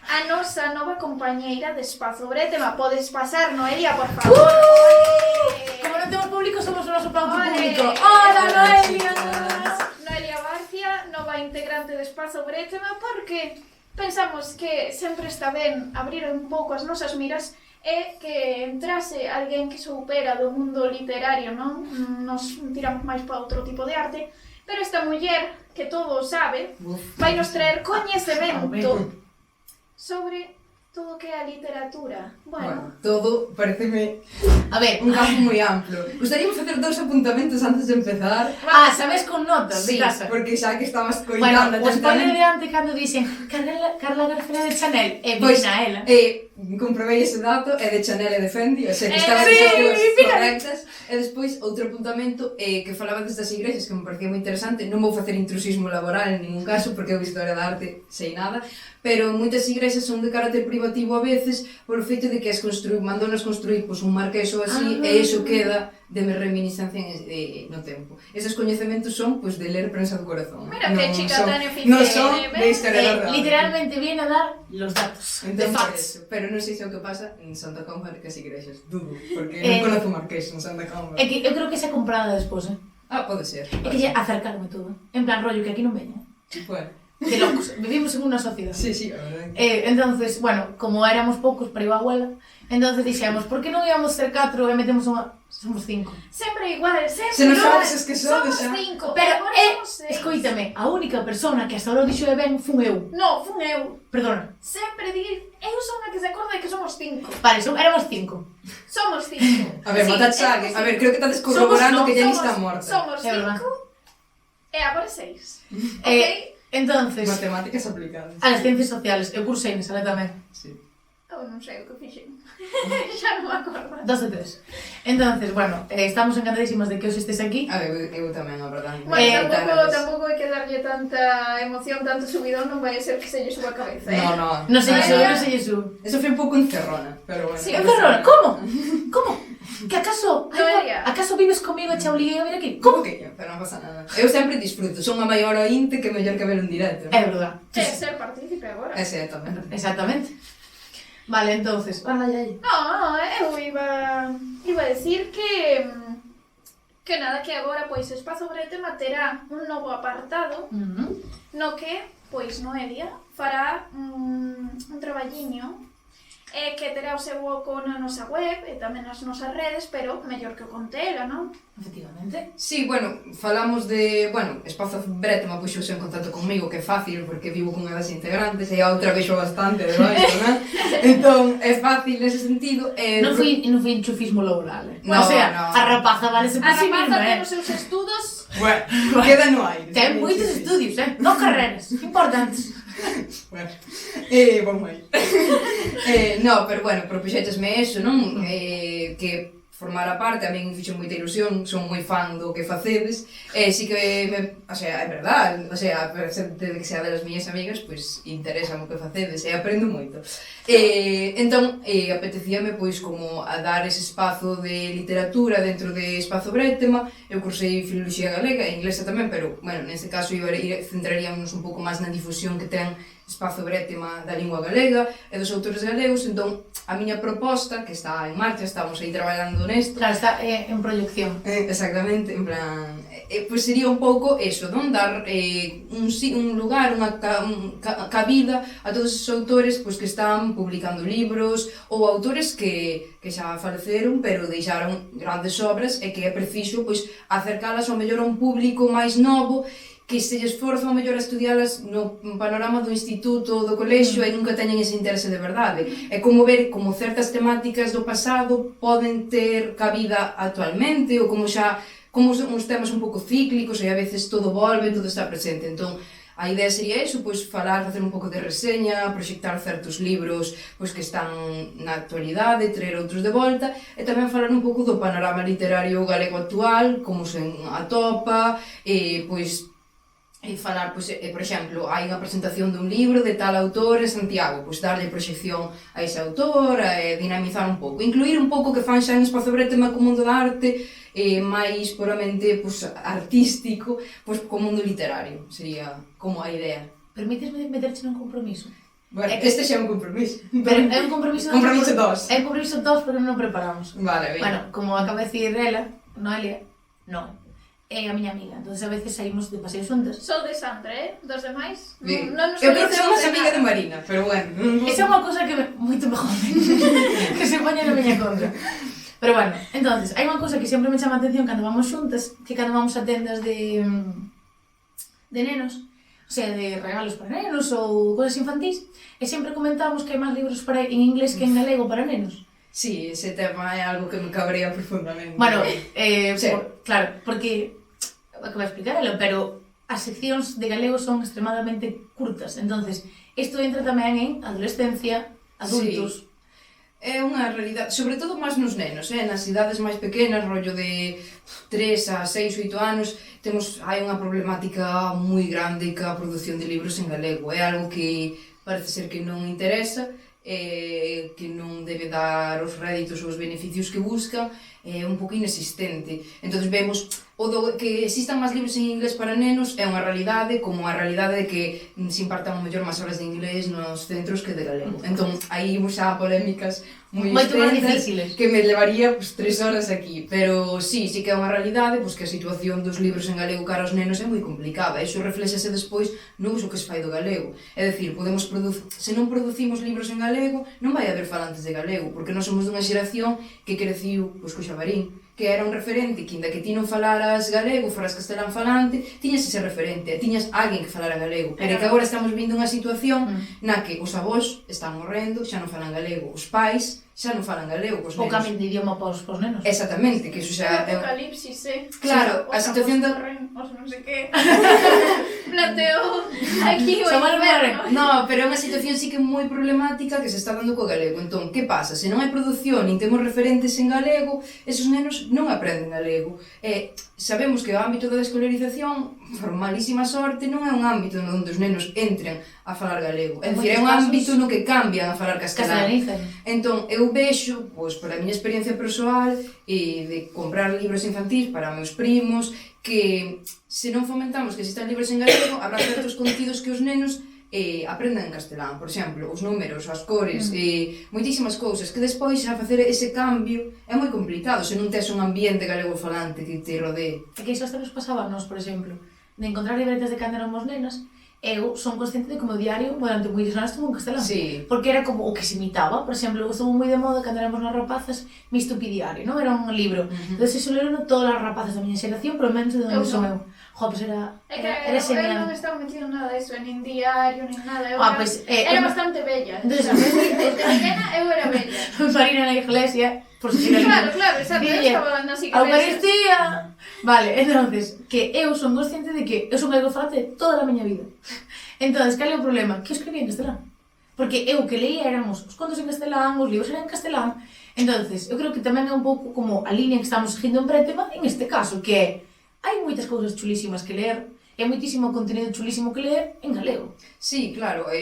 Speaker 1: a nosa nova compañeira de Espazo Bretema. Podes pasar, Noelia, por favor.
Speaker 2: Como non temos público, somos o noso propio
Speaker 1: Ole.
Speaker 2: público. Hola, Noelia!
Speaker 1: Noelia Barcia, nova integrante de Espazo Bretema, porque pensamos que sempre está ben abrir un pouco as nosas miras e que entrase alguén que soupera do mundo literario, non? Nos tiramos máis para outro tipo de arte, pero esta muller, que todo o sabe, vai nos traer coñecemento sobre todo o que é a literatura.
Speaker 3: Bueno, todo pareceme
Speaker 2: A ver,
Speaker 3: un campo moi amplo. Gustaríame facer 2 apuntamentos antes de empezar.
Speaker 2: sabes con notas de casa.
Speaker 3: Porque xa que estabas
Speaker 2: Bueno,
Speaker 3: coitando
Speaker 2: o spoiler de antes cando dixen Carla García de Chanel e
Speaker 3: Pois,
Speaker 2: vina ela.
Speaker 3: comprobei ese dato, é de Chanel e de Fendi, o sea, que estaban
Speaker 2: sí,
Speaker 3: as dúas
Speaker 2: mira.
Speaker 3: correctas. E despois, outro apuntamento, que falaba destas igrexas, que me parecía moi interesante. Non vou facer intrusismo laboral en ningún caso, porque eu historia da arte sei nada, pero moitas igrexas son de carácter privativo a veces, por o feito de que mandounas construir un marqués ou así, e iso queda de reminiscencia no tempo. Eses coñecementos son de ler prensa do corazón.
Speaker 1: Mira que chica tan eficiente.
Speaker 3: Non son de historiador da arte.
Speaker 2: Literalmente viene a dar los datos.
Speaker 3: Entón,
Speaker 2: de
Speaker 3: por
Speaker 2: facts.
Speaker 3: eso. Pero non sei se o que pasa en Santa Comba que as igrexas, dudo, porque non conozo Marqués en Santa Comba.
Speaker 2: É que eu creo que xa comprada despois,
Speaker 3: Pode ser.
Speaker 2: É que lle acercaron todo. En plan rollo que aquí non veñen.
Speaker 3: Bueno,
Speaker 2: De locos. Vivimos en unha sociedade.
Speaker 3: sí, a verdade.
Speaker 2: Entonces, bueno, como éramos poucos para ir a abuela, entonces dixemos, por que non íamos ser 4 e metemos unha... Somos 5.
Speaker 1: Sempre igual, sempre
Speaker 3: Se non
Speaker 1: igual.
Speaker 3: sabes es que sodes,
Speaker 1: Somos
Speaker 3: xa.
Speaker 1: 5,
Speaker 2: Pero,
Speaker 1: agora somos 6.
Speaker 2: escoítame, a única persona que hasta ahora dixo de ben fun eu.
Speaker 1: No, fun eu.
Speaker 2: Perdona.
Speaker 1: Sempre dir, eu son a que se acorda de que somos 5.
Speaker 2: Vale, éramos 5.
Speaker 1: Somos 5.
Speaker 3: A ver, matat sague. A ver, creo que estás corroborando que Jenny está morta.
Speaker 1: Somos
Speaker 2: É verdad.
Speaker 1: 5 e agora 6.
Speaker 2: Entonces,
Speaker 3: Matemáticas aplicadas.
Speaker 2: as ciencias sociales, eu cursei nesa tamén.
Speaker 3: Sí.
Speaker 1: Eu non sei o que fixen. Xa non me acordo.
Speaker 2: 2 de 3. Entonces, bueno, estamos encantadísimas de que os estés aquí.
Speaker 3: A ver, eu tamén, a verdade.
Speaker 1: Bueno, tampouco hai que darlle tanta emoción, tanto subidón, non vai a ser que se lle suba a cabeza,
Speaker 3: No.
Speaker 2: No sei iso,
Speaker 1: Vaya.
Speaker 2: non sei iso.
Speaker 3: Eso foi un pouco encerrona, pero bueno.
Speaker 1: Sí,
Speaker 2: Encerrona, como? Como? Que acaso?
Speaker 1: Noelia.
Speaker 2: Acaso vives comigo e che obliguei a vir aquí?
Speaker 3: Como que yo? Pero non pasa nada. Eu sempre disfruto, son a maior ointe que mellor que ver en directo.
Speaker 2: É verdad.
Speaker 1: É ser partícipe agora.
Speaker 3: Ese é tamén.
Speaker 2: Exactamente. Vale, entonces, ai.
Speaker 1: No, eu iba a decir que nada, que agora pois Espazo Bretema terá un novo apartado no que, pois, Noelia fará un traballiño que terá o seu oco na nosa web e tamén nas nosas redes, pero mellor que o conte ela, non?
Speaker 2: Efectivamente.
Speaker 3: Sí, bueno, falamos de, Espazo Bretema puxouse en contacto comigo, que é fácil, porque vivo con elas integrantes, e a outra vexo bastante de baixo, non? Entón, é fácil nese sentido.
Speaker 2: Non foi enchufismo laboral,
Speaker 3: No,
Speaker 2: O sea,
Speaker 3: no.
Speaker 2: a rapaza vale se por
Speaker 1: A
Speaker 2: si
Speaker 1: rapaza
Speaker 2: misma,
Speaker 1: ten os seus estudos.
Speaker 3: Bueno, queda no aire.
Speaker 2: Ten moitos estudios, Non carreras, importantes.
Speaker 3: Bueno, vamos aí. No, pero bueno, propuxéchesme eso, non? Que formara parte, a min fixo moita ilusión, son moi fan do que facedes, e si que o sea, é verdad, o sea, a pesar de que sea das miñas amigas, pois interesa o que facedes, e aprendo moito. Entón, apetecíame pois como a dar ese espazo de literatura dentro de Espazo Bretema. Eu cursei Filoloxía Galega e Inglesa tamén, pero, bueno, neste caso centraríamos un pouco máis na difusión que ten Espazo Brétema da lingua galega e dos autores galegos, entón a miña proposta, que está en marcha, estamos aí traballando nesto.
Speaker 2: Claro, está en proyección.
Speaker 3: Exactamente, en plan, pues sería un pouco eso, non? Dar un lugar, unha cabida a todos os autores pues, que están publicando libros ou autores que xa faleceron pero deixaron grandes obras e que é preciso pues, acercalas ao mellor a un público máis novo que se lle esforza ao mellor a estudialas no panorama do instituto ou do colexio e nunca teñen ese interese de verdade. É como ver como certas temáticas do pasado poden ter cabida actualmente ou como xa como uns temas un pouco cíclicos e a veces todo volve, todo está presente. Entón, a idea sería iso, pois falar, facer un pouco de reseña, proxectar certos libros pois que están na actualidade, traer outros de volta e tamén falar un pouco do panorama literario galego actual, como se atopa, pois e falar, pois, por exemplo, hai unha presentación dun libro de tal autor en Santiago, pois darlle proxección a ese autor, e dinamizar un pouco, incluir un pouco que fan xa en Espazo Brétema co mundo da arte, máis puramente pois, artístico, pois co mundo literario, sería como a idea.
Speaker 2: Permítesme meterche nun compromiso?
Speaker 3: Bueno, este xa é un compromiso.
Speaker 2: Pero é un compromiso...
Speaker 3: Compromiso 2.
Speaker 2: É un compromiso 2 porque non o preparamos.
Speaker 3: Vale, ben.
Speaker 2: Bueno, como acaba de decir ela, Noelia, non. É a miña amiga, entonces a veces saímos de paseo xuntas.
Speaker 1: Sou de Sandra, dos demais?
Speaker 3: Non nos eu creo que somos amiga de Marina, pero bueno.
Speaker 2: Esa é unha cosa que moito me jode, que se poña na miña contra. Pero bueno, entonces, hai unha cosa que sempre me chama a atención cando vamos xuntas, que cando vamos a tendas de nenos, o sea, de regalos para nenos ou cosas infantís, e sempre comentamos que hai máis libros para en inglés que en galego para nenos.
Speaker 3: Sí, ese tema é algo que me cabrea profundamente.
Speaker 2: Bueno,
Speaker 3: sí.
Speaker 2: Claro, porque acabo de explicarlo, pero as seccións de galego son extremadamente curtas, entonces isto entra tamén en adolescencia, adultos.
Speaker 3: Sí. É unha realidade, sobre todo máis nos nenos, nas idades máis pequenas, rollo de 3 a 6, 8 anos, hai unha problemática moi grande ca produción de libros en galego. É algo que parece ser que non interesa, que non debe dar os réditos ou os beneficios que busca, é un pouco inexistente. Entón vemos que existan máis libros en inglés para nenos é unha realidade, como a realidade de que se impartan o mellor máis horas de inglés nos centros que de galego. Entón, aí imos a polémicas moi extensas que me levaría 3 horas aquí, pero sí que é unha realidade que a situación dos libros en galego cara aos nenos é moi complicada, e iso reflexase despois no uso que se fai do galego. É dicir, se non producimos libros en galego, non vai haber falantes de galego, porque nós somos dunha xeración que creciu co Xabarín, que era un referente, que inda que ti non falaras galego, foras castelán falante, tiñas ese referente, tiñas alguén que falara galego. Pero que agora estamos vindo unha situación na que os avós están morrendo, xa non falan galego, os pais xa non falan galego cos nenos.
Speaker 2: O cambio de idioma pos nenos.
Speaker 3: Exactamente, que iso xa...
Speaker 1: O apocalipsis,
Speaker 3: Claro, a situación do...
Speaker 1: Os non sei que... Planteo aquí o inferno.
Speaker 3: No, pero é unha situación sí que moi problemática que se está dando co galego. Entón, que pasa? Se non hai produción, nin temos referentes en galego, esos nenos non aprenden galego. Sabemos que o ámbito da escolarización, por malísima sorte, non é un ámbito onde os nenos entren a falar galego. É dicir, é un ámbito no que cambian a falar castelán. Entón, eu vexo, pois, por a miña experiencia persoal, de comprar libros infantís para meus primos, que se non fomentamos que existan libros en galego, habrá certos contidos que os nenos aprendan en castelán, por exemplo, os números, as cores, moitísimas cousas, que despois a facer ese cambio é moi complicado se non tes un ambiente galego falante que te rodee.
Speaker 2: É que iso hasta nos pasaba nos, por exemplo, de encontrar libretas de cando éramos nenas, eu son consciente de que o meu diario durante moitos anos estuvo en castelán, porque era como o que se imitaba. Por exemplo, estuvo moi de moda cando éramos nas rapazas, mi estupidiario, non? Era un libro, entón eso leron todas as rapazas da miña xeración, pero menos de onde son eu. Jo, pues era
Speaker 1: genial. Eu non estaba metido nada disso, nin diario, nin nada. Era bastante bella.
Speaker 2: Entonces,
Speaker 1: de pequena eu era bella.
Speaker 2: Marina na iglesia, por si
Speaker 1: Claro, exacto, eu estaba nas iglesias.
Speaker 2: Eucaristía! Vale, entonces, que eu son consciente de que eu son galego falante toda a miña vida. Entonces, cal é o problema? Que eu escribía en castelán. Porque eu que leía éramos os contos en castelán, os libros eran en castelán. Entonces, eu creo que tamén é un pouco como a línea que estamos seguindo en Brétema, en este caso, que é hai moitas cousas chulísimas que ler, e hai moitísimo contenido chulísimo que ler en galego.
Speaker 3: Sí, claro,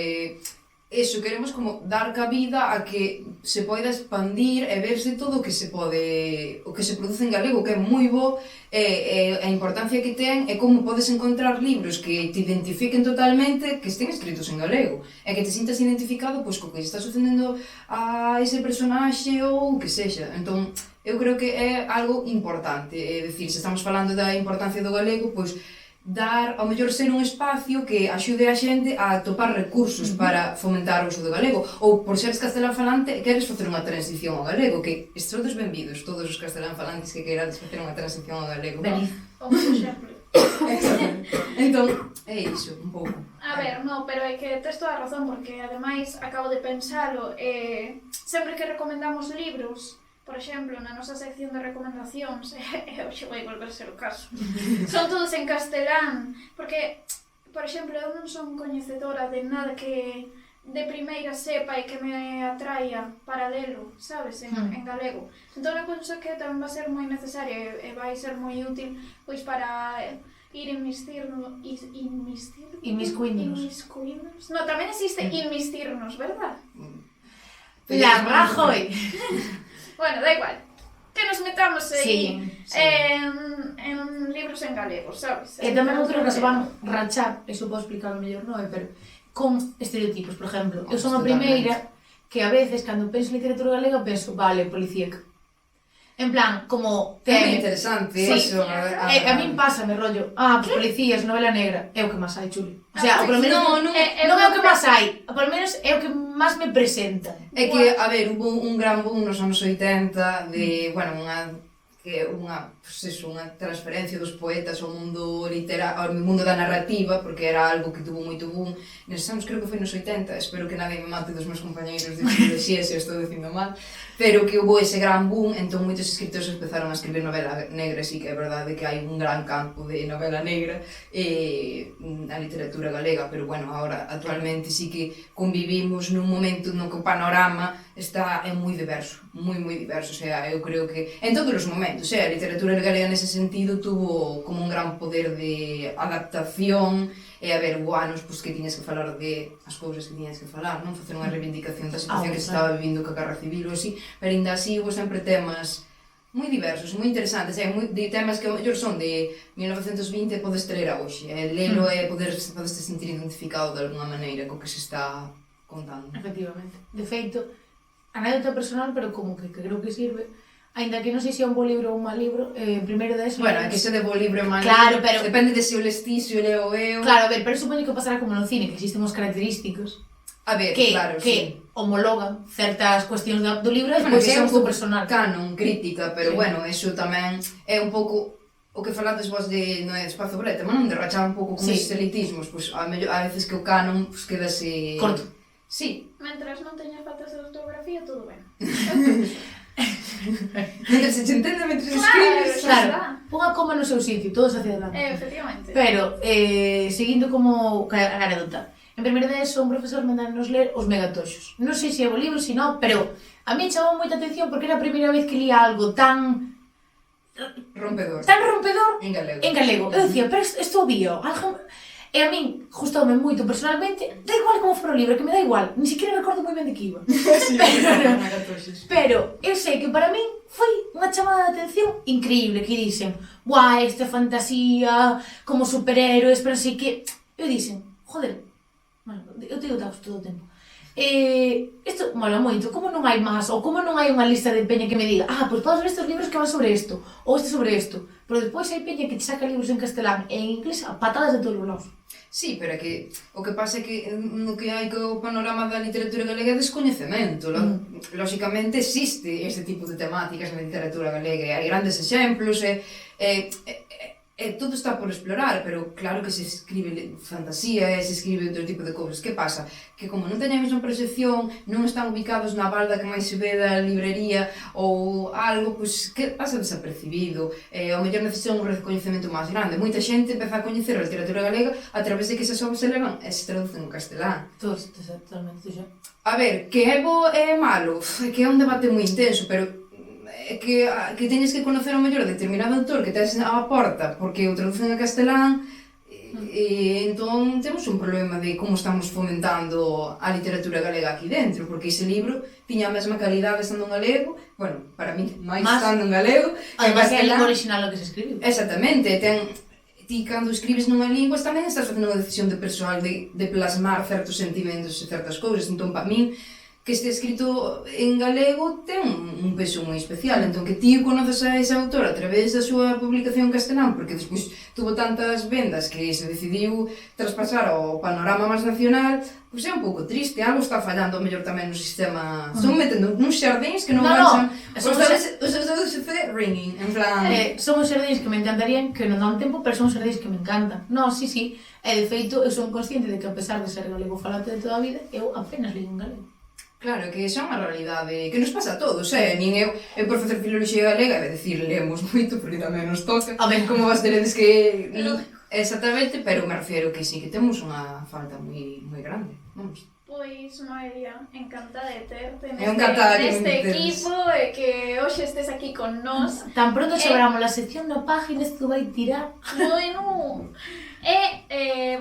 Speaker 3: eso, queremos como dar cabida a que se poida expandir e verse todo o que se produce en galego, que é moi bo, a importancia que ten e como podes encontrar libros que te identifiquen totalmente, que estén escritos en galego, e que te sintas identificado pois co que está sucedendo a ese personaxe ou o que sexa. Entón, eu creo que é algo importante, é dicir, se estamos falando da importancia do galego, pois dar, ao mellor, ser un espacio que axude a xente a topar recursos para fomentar o uso do galego, ou por seres castelán falante queres facer unha transición ao galego, que sodes benvidos todos os castelán falantes que queirades facer unha transición ao galego.
Speaker 1: O por exemplo.
Speaker 3: Entón, é iso, un pouco.
Speaker 1: A ver, no, pero é que tes toda a razón, porque ademais acabo de pensalo, sempre que recomendamos libros, por exemplo, na nosa sección de recomendacións, hoxe vai volver ser o caso, son todos en castelán, porque, por exemplo, eu non son coñecedora de nada que de primeira sepa e que me atraia para lelo, sabes, en galego. Entón, eu penso que tamén vai ser moi necesario e vai ser moi útil pois para ir inmiscuirnos. No, tamén existe inmiscuirnos, verdad?
Speaker 2: La Rajoy.
Speaker 1: Bueno, da igual. Que nos metamos aí
Speaker 2: Sí.
Speaker 1: en libros en galego, sabes?
Speaker 2: E tamén outro que se van rachar, eso podo explicar mellor, non? Pero con estereotipos, por exemplo. Eu son a primeira que a veces, cando penso en literatura galega, penso, vale, policíaca. En plan, como...
Speaker 3: É moi interesante
Speaker 2: sí,
Speaker 3: eso.
Speaker 2: A min pásame, rollo, policías, novela negra, é o que máis hai, Chuli. O sea, polo menos non é o que máis hai, polo menos é o que máis me presenta.
Speaker 3: É que, a ver, hubo un gran boom nos anos 80 de, bueno, unha transferencia dos poetas ao mundo ao mundo da narrativa, porque era algo que tuvo moito boom neses anos, creo que foi nos 80, espero que nadie me mate dos meus compañeiros de filoloxía se o estou dicindo mal, pero que hubo ese gran boom, entón moitos escritores empezaron a escribir novela negra, sí que é verdade que hai un gran campo de novela negra na literatura galega, pero bueno, agora actualmente sí que convivimos nun momento no que o panorama é moi diverso, moi diverso, o sea, eu creo que en todos os momentos, a literatura galega nese sentido tuvo como un gran poder de adaptación e a ver, hubo anos pues, que tiñas que falar de as cousas que tiñas que falar, non facer unha reivindicación da situación que se estaba vivindo ca Guerra Civil ou así, pero ainda así hubo sempre temas moi diversos, moi interesantes, de temas que ao mellor son de 1920 e podes traer a hoxe, lelo e podes te sentir identificado de alguna maneira co que se está contando.
Speaker 2: Efectivamente. De feito, anécdota personal, pero como que creo que sirve, ainda que non sei se é un bo libro ou un mal libro, primeiro de eso...
Speaker 3: Bueno, é que se de bo libro é mal
Speaker 2: claro,
Speaker 3: libro,
Speaker 2: pero...
Speaker 3: depende de se o lestí, se o leo eu...
Speaker 2: Claro, a ver, pero supoño que pasará como no cine, que existen uns característicos
Speaker 3: a ver,
Speaker 2: que,
Speaker 3: claro,
Speaker 2: que
Speaker 3: sí.
Speaker 2: homologan certas cuestións do libro e
Speaker 3: Bueno,
Speaker 2: despois
Speaker 3: que é
Speaker 2: é
Speaker 3: un
Speaker 2: un personal.
Speaker 3: canon, crítica, pero
Speaker 2: sí.
Speaker 3: Bueno, eso tamén é un pouco o que falades vos de no é espazo brete, mas non de rachar un pouco con
Speaker 2: sí.
Speaker 3: esos elitismos, pois a veces que o canon pues, quedase...
Speaker 2: Corto.
Speaker 3: Sí.
Speaker 1: Mentras non teñas faltas de ortografía, todo ben.
Speaker 3: Mentre se entende, mentre se escribes...
Speaker 2: Claro, unha coma no seu sitio, todos hacia adelante.
Speaker 1: Efectivamente.
Speaker 2: Pero, seguindo como a anécdota, en primeiro de eso, un profesor mandanos ler Os megatoxos. Non sei se é o libro, se non, pero a mí chamou moita atención porque era a primeira vez que lía algo tan...
Speaker 3: rompedor.
Speaker 2: Tan rompedor
Speaker 3: en galego.
Speaker 2: En galego. Eu dicía, pero isto obvio, algo... E a min, gustoume moito personalmente, da igual como for o libro, que me dá igual, ni siquiera me acordo moi ben de que iba.
Speaker 3: Sí,
Speaker 2: pero eu sei que para min foi unha chamada de atención increíble, que dixen, buah, esta fantasía, como superhéroes, pero así que... Eu dixen, joder, bueno, eu teño dados todo o tempo. Isto mola moito, como non hai máis, ou como non hai unha lista de peña que me diga pois podes ver estes libros que van sobre isto, ou este sobre isto, pero despois hai peña que te saca libros en castelán e en inglés a patadas de todos os lados.
Speaker 3: Sí, pero é que o que pasa é que no que hai co panorama da literatura galega é descoñecemento. Lóxicamente existe este tipo de temáticas na literatura galega e hai grandes exemplos todo está por explorar, pero claro que se escribe fantasía e se escribe outro tipo de cousas. Que pasa? Que como non teñen a mesma percepción, non están ubicados na balda que máis se ve da librería ou algo, pois que pasa desapercibido. Ao mellor necesitan un recoñecemento máis grande. Moita xente empeza a coñecer a literatura galega a través de que esas obras se levan e se traducen ao castelán.
Speaker 2: Totalmente, xa.
Speaker 3: A ver, que é bo e malo, é que é un debate moi intenso, pero é que teñes que conocer ao mellor determinado autor que tes á porta porque o traducen a castelán, entón temos un problema de como estamos fomentando a literatura galega aquí dentro, porque ese libro tiña a mesma calidade estando en galego, bueno, para mí, máis estando en galego,
Speaker 2: además é a lingua original o que se escribe.
Speaker 3: Exactamente, ti cando escribes nunha lingua tamén estás facendo unha decisión de persoal de plasmar certos sentimentos e certas cousas, entón para min que este escrito en galego ten un peso moi especial, entón que ti conoces a ese autor a través da súa publicación en castelán, porque despois tuvo tantas vendas que se decidiu traspasar ao panorama máis nacional, pois é un pouco triste, algo está fallando mellor tamén no sistema, son metendo nuns xardíns que non van os dedos se fe ringing, en plan...
Speaker 2: Son os xardíns que me encantarían, que non dan tempo, pero son os xardíns que me encantan. No, sí, e de feito eu son consciente de que a pesar de ser galego falante de toda a vida, eu apenas leio en galego.
Speaker 3: Claro, que esa é unha realidade que nos pasa a todos, nin eu por facer filoloxía galega, é dicir, leemos moito, porque tamén nos toca,
Speaker 2: a ver,
Speaker 3: como vas teredes que... Exactamente, pero me refiero que sí, que temos unha falta moi grande, vamos.
Speaker 1: Pois, Noelia, encantada de terte
Speaker 3: neste
Speaker 1: equipo e que hoxe estés aquí con nós.
Speaker 2: Tan pronto sobramos a sección na página, isto vai tirar.
Speaker 1: Bueno,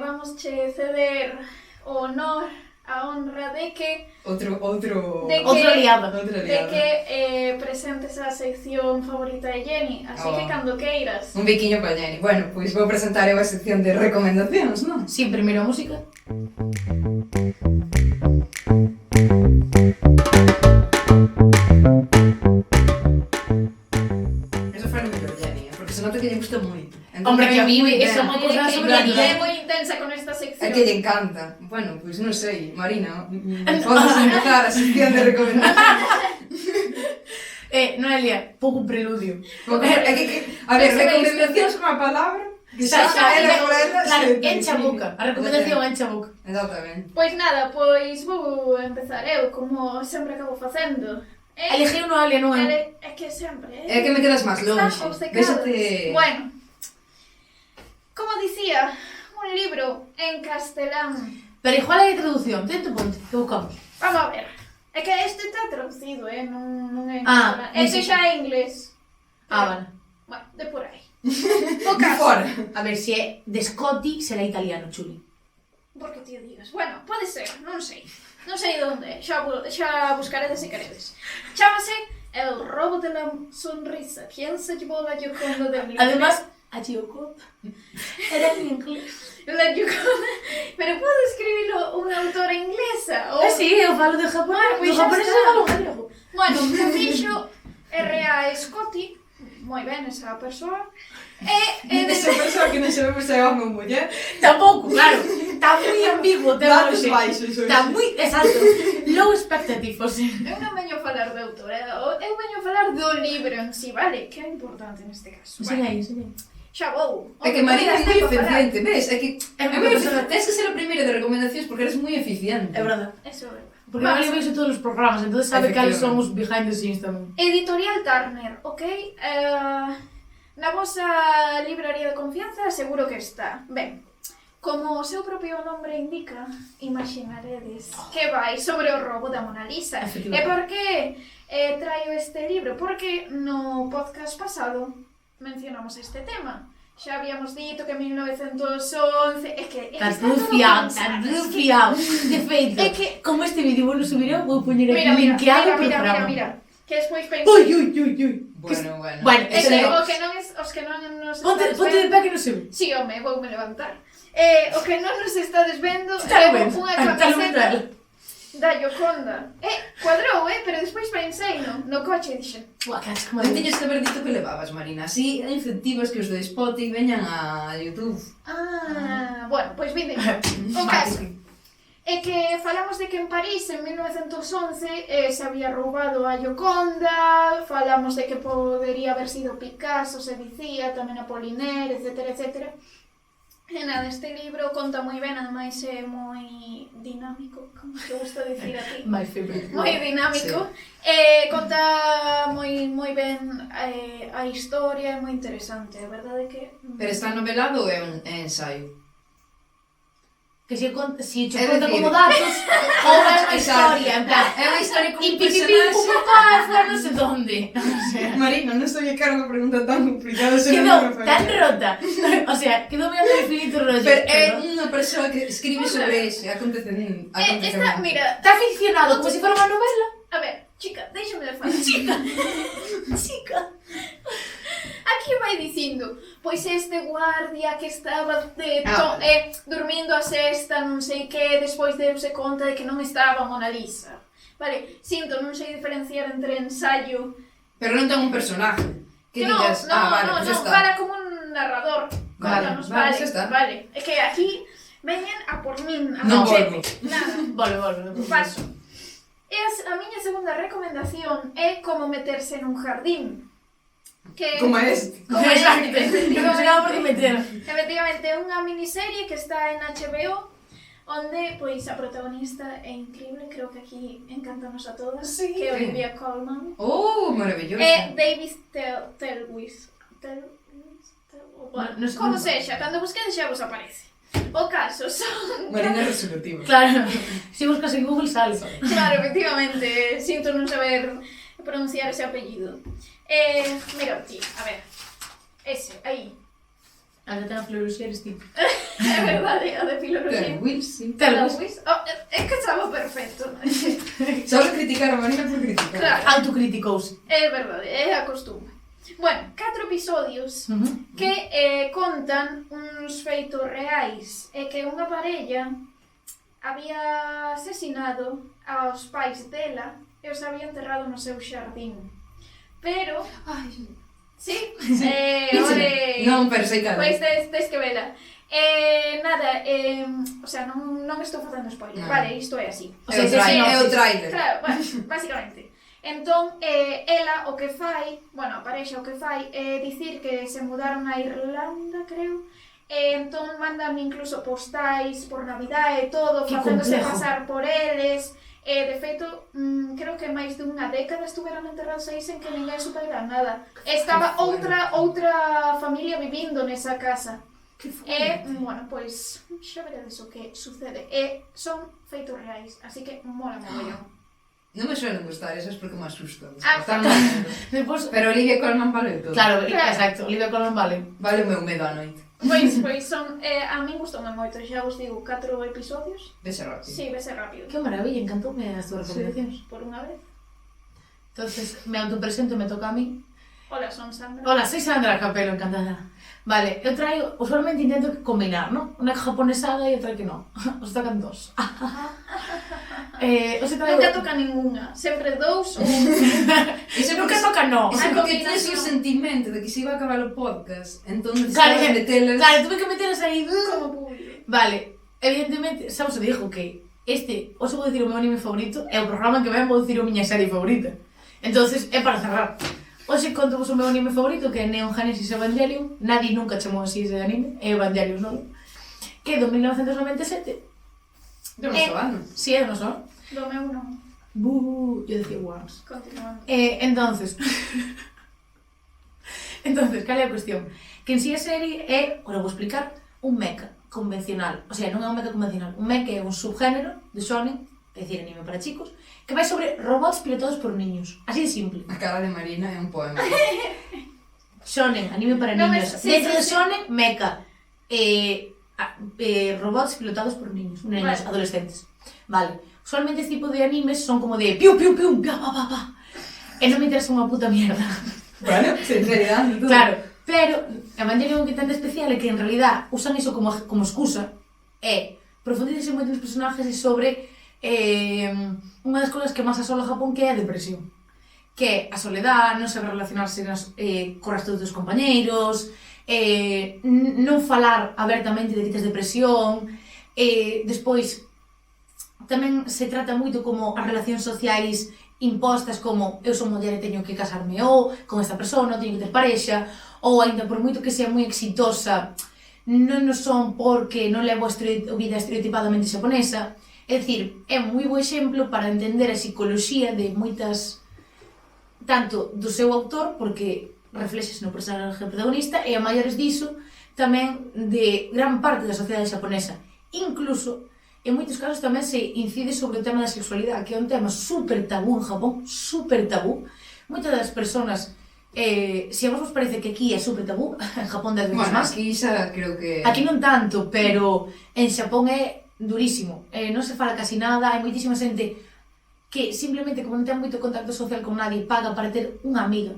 Speaker 1: vamos che ceder o honor, a honra de que
Speaker 3: outro
Speaker 2: aliado
Speaker 1: de que presentes a sección favorita de Jenny, así que cando queiras.
Speaker 3: Un biquiño para Jenny. Bueno, pois vou presentar eu a sección de recomendacións, non?
Speaker 2: Sí, primeiro a música.
Speaker 3: Eso foi o mellor, Jenny, porque se nota que lle gusta moito.
Speaker 2: Hombre, que a mí esa é unha cousa
Speaker 1: sobre é moi intensa con esta sección.
Speaker 3: É que lle encanta. Bueno, pois non sei, Marina, podes empezar a sección de recomendacións.
Speaker 2: Noelia, pouco preludio.
Speaker 3: A ver, recomendacións con a palabra que xa
Speaker 2: claro, encha a boca. A recomendación encha a boca.
Speaker 3: Exactamente.
Speaker 1: Pois nada, pois vou empezar eu, como sempre acabo facendo.
Speaker 2: Elegí unha Noelia, non é?
Speaker 1: É que sempre,
Speaker 3: É que me quedas máis longe. Véxate...
Speaker 1: Bueno, como dicía, un libro en castelán.
Speaker 2: Pero igual hai traducción, tento ponte, que buscamos.
Speaker 1: Vamos a ver. É que este está traducido, non é en castelán. Este xa é inglés.
Speaker 2: Vale.
Speaker 1: Bueno, de por aí.
Speaker 3: O caso.
Speaker 2: A ver, se é de Scotti, será italiano, chuli.
Speaker 1: Por que ti o digas? Bueno, pode ser, non sei. Non sei onde, xa buscaredes se queredes. Chámase El robo de la sonrisa. ¿Quién se llevó la Gioconda del libro?
Speaker 2: Además, a Gioconda era en inglés.
Speaker 1: La Gioconda... Pero puedo escribirlo unha autora inglesa?
Speaker 2: Sí, eu falo de japonés.
Speaker 1: Pois
Speaker 2: Do japonés eu falo galego.
Speaker 1: Bueno, que fixo R.A. Scotti, moi ben esa persoa,
Speaker 3: esa persoa que non sabemos se é home ou muller.
Speaker 2: Tampouco, claro. Está moi ambiguo o tema
Speaker 3: hoxe.
Speaker 2: Está moi, exacto. Low expectativos.
Speaker 1: Eu non veño a falar de autora, eu veño a falar do libro en si, vale? Que é importante neste caso.
Speaker 2: Enseñai.
Speaker 1: Xa vou.
Speaker 3: É que Marina é moi eficiente, ves? É que
Speaker 2: é moi eficiente.
Speaker 3: Tens que ser a primeira de recomendacións porque eres moi eficiente.
Speaker 2: É verdade.
Speaker 1: Eso é verdade.
Speaker 2: Porque a María vexe todos os programas, entón sabe cales son os behind the scenes tamén.
Speaker 1: Editorial Turner, ok? Na vosa libraría de confianza seguro que está. Ben, como o seu propio nombre indica, imaginaredes que vai sobre o robo da Mona Lisa. E por que traio este libro? Porque no podcast pasado mencionamos este tema. Xa habíamos dito que en 1911... É que... Está
Speaker 2: todo fiado. De feito, como este vídeo vou subir, vou poñer aquí linkeado o programa.
Speaker 1: Mira. Que despois pensei...
Speaker 2: Ui.
Speaker 3: Bueno.
Speaker 2: Bueno,
Speaker 1: é que os que non nos
Speaker 2: estades vendo... Ponte de pé que non se ve.
Speaker 1: Si, home, voume levantar. O que non nos estades vendo é unha camiseta da Gioconda. Cuadrou, pero despois pensei no coche e dixen...
Speaker 3: Non teñes que haber dito que levabas, Marina. Así incentivas que os de Spotify veñan a YouTube.
Speaker 1: Bueno, pois vinde. O caso é que falamos de que en París, en 1911, se había roubado a Gioconda, falamos de que podería haber sido Picasso, se dicía, tamén Apollinaire, etc. E nada, este libro conta moi ben, ademais é moi dinámico, como te gusta dicir a ti.
Speaker 2: My favorite.
Speaker 1: Moi dinámico. Conta moi ben a historia, é moi interesante, a verdade que...
Speaker 3: Pero está novelado ou é ensaio?
Speaker 2: que se che
Speaker 3: É
Speaker 2: conta
Speaker 3: dicir-
Speaker 2: como datos ou é unha historia, en plan,
Speaker 3: É unha historia con
Speaker 2: y
Speaker 3: un
Speaker 2: piqui
Speaker 3: personaxe.
Speaker 2: papá, fue no sé dónde. O sea,
Speaker 3: Marina, non sabía que era unha pregunta tan complicada.
Speaker 2: quedou tan rota. O sea, quedou mirando el infinito rollo.
Speaker 3: Pero é unha persoa que escribe sobre ese acontecemento.
Speaker 1: Esta, mira,
Speaker 2: Está ficcionado como se fuera unha novela.
Speaker 1: a ver, chica, déxame de falar. Chica. Aquí vai dicindo, pois este guardia que estaba dormindo a sesta, non sei que, despois deuse conta de que non estaba Mona Lisa. Vale, sinto, non sei diferenciar entre ensayo...
Speaker 3: Pero non ten un personaje. Que
Speaker 1: no,
Speaker 3: digas, vale, pues está.
Speaker 1: para como un narrador. Contanos,
Speaker 3: vale, xa está.
Speaker 1: vale. É que aquí veñen a por min, a
Speaker 3: Non
Speaker 1: machete.
Speaker 3: volvo.
Speaker 1: Nada.
Speaker 2: Volve.
Speaker 1: Paso. E a miña segunda recomendación é como meterse nun jardín. Que
Speaker 3: Como este.
Speaker 1: Como
Speaker 2: Exacto.
Speaker 1: este.
Speaker 2: Non se acaba por que meter.
Speaker 1: Efectivamente, é unha miniserie que está en HBO onde, pois, a protagonista é increíble, creo que aquí encantanos a todas,
Speaker 2: Sí.
Speaker 1: que é Olivia Colman.
Speaker 3: Maravillosa.
Speaker 1: É David Telwis. Bueno,
Speaker 2: No sé
Speaker 1: como
Speaker 2: como-
Speaker 1: sexa, cando busquedes xa vos aparece. O caso son...
Speaker 3: Marina resolutiva.
Speaker 2: Claro, si buscas en Google sale.
Speaker 1: Claro, efectivamente, sinto non saber pronunciar ese apellido. Mira aquí, a ver. Ese, aí.
Speaker 2: A que ten a filosofía eres ti.
Speaker 1: É verdade, a de filosofía.
Speaker 3: Wilson.
Speaker 2: Telwis.
Speaker 1: É que estaba perfecto.
Speaker 3: Solo criticar a Marina por criticar.
Speaker 1: Claro.
Speaker 2: Autocriticouse.
Speaker 1: É verdade, é a costume. Bueno, 4 episodios que contan uns feitos reais. É que unha parella había asesinado aos pais dela e os había enterrado no seu xardín. Pero,
Speaker 3: Ai,
Speaker 1: sí, ore...
Speaker 3: non, pero sei cada.
Speaker 1: Pois tes que vela. Nada, o sea, non estou facendo spoiler,
Speaker 3: No.
Speaker 1: Vale, isto é así.
Speaker 2: O sea,
Speaker 3: É o trailer.
Speaker 1: Claro, bueno, básicamente. Entón, ela o que fai, bueno, a parexa o que fai é dicir que se mudaron a Irlanda, creo, e entón mandan incluso postais por Navidad e todo,
Speaker 2: Que
Speaker 1: facéndose
Speaker 2: complejo.
Speaker 1: pasar por eles. De feito, creo que máis de unha década estuveron enterrados aí sen que ninguén supera nada. Estaba outra familia vivindo nesa casa.
Speaker 2: Que
Speaker 1: E, bueno, pois, xa veredes o que sucede. E son feitos reais, así que mola mogollón.
Speaker 3: Non me suelen gustar, esas porque me asustan.
Speaker 1: Ah.
Speaker 3: Están mal.
Speaker 2: Despois,
Speaker 3: Pero Olivia Colman vale todo.
Speaker 2: claro,
Speaker 1: Claro.
Speaker 2: exacto, Olivia Colman vale.
Speaker 3: Vale o meu medo á noite.
Speaker 1: Pois son, a min gustoume moito, xa vos digo, 4 episodios.
Speaker 3: Vese rápido.
Speaker 1: Sí, vese rápido.
Speaker 2: Que maravilla, encantoume as túas recomendacións.
Speaker 1: Por unha vez.
Speaker 2: Entonces, me autopresento, me toca a mí.
Speaker 1: Hola, son Sandra.
Speaker 2: Hola, soy Sandra Capelo, encantada. Vale, eu traigo, usualmente intento combinar, ¿no? Una japonesada e outra que non. Os tocan dos. Os traigo...
Speaker 1: Nunca toca ninguna, sempre dous ou...
Speaker 3: Iso
Speaker 2: Nunca toca no.
Speaker 3: Iso
Speaker 1: A
Speaker 3: porque tens
Speaker 1: combinación.
Speaker 3: o sentimento de que se iba a acabar o podcast, entón
Speaker 2: Claro,
Speaker 3: sabes metelas...
Speaker 2: claro, tuve que metelas aí.
Speaker 1: Como público.
Speaker 2: Vale, evidentemente, xa vos dixo que hoxe vou dicir o meu anime favorito e o programa que ven vou dicir a miña serie favorita. Entonces, é para cerrar. Hoxe conto vos o meu anime favorito, que é Neon Genesis Evangelion. Nadie nunca chamou así ese anime, é Evangelion, non? Que é do 1997.
Speaker 3: Do noso ano.
Speaker 2: Si, é do noso.
Speaker 1: Do meu non.
Speaker 2: Eu decía once.
Speaker 1: Continuando.
Speaker 2: Entonces, cal é a cuestión? Que en si a serie é, ora vou explicar, un mecha convencional. O sea, non é un mecha convencional. Un mecha é un subgénero de shonen, é dicir, anime para chicos, que vai sobre robots pilotados por niños. Así de simple.
Speaker 3: A cara de Marina é un poema.
Speaker 2: Shonen, anime para
Speaker 1: Non,
Speaker 2: niños.
Speaker 1: sí,
Speaker 2: Dentro
Speaker 1: sí,
Speaker 2: de
Speaker 1: sí.
Speaker 2: shonen, mecha. Robots pilotados por niños, nenos,
Speaker 1: Vale.
Speaker 2: adolescentes. Vale. Usualmente este tipo de animes son como de piu, piu, piu, pa, pa, pa, pa. E non me interesa unha puta mierda.
Speaker 3: Bueno, sinceridade e todo.
Speaker 2: Claro, pero Evangelion o que ten de especial é que en realidad usan iso como excusa e profundizarse moito nos personajes e sobre unha das cousas que máis asola Japón, que é a depresión, que é a soledad, non saber relacionarse co resto dos compañeiros, non falar abertamente de que tes depresión, despois tamén se trata moito como as relacións sociais impostas, como eu son muller e teño que casarme ou con esta persona, teño que ter parexa, ou aínda por moito que sea moi exitosa, non o son porque non levo a vida estereotipadamente xaponesa. É dicir, é moi bo exemplo para entender a psicoloxía de moitas, tanto do seu autor, porque reflexes no personaje protagonista, e a maiores diso, tamén de gran parte da sociedade xaponesa. Incluso, en moitos casos tamén se incide sobre o tema da sexualidade, que é un tema super tabú en Japón, super tabú. Moitas das personas, se a vos parece que aquí é super tabú, en Japón 10 veces máis.
Speaker 3: Aquí xa creo que...
Speaker 2: Aquí non tanto, pero en Xapón é durísimo. Non se fala casi nada, hai moitísima xente que simplemente, como non ten moito contacto social con nadie, paga para ter unha amiga.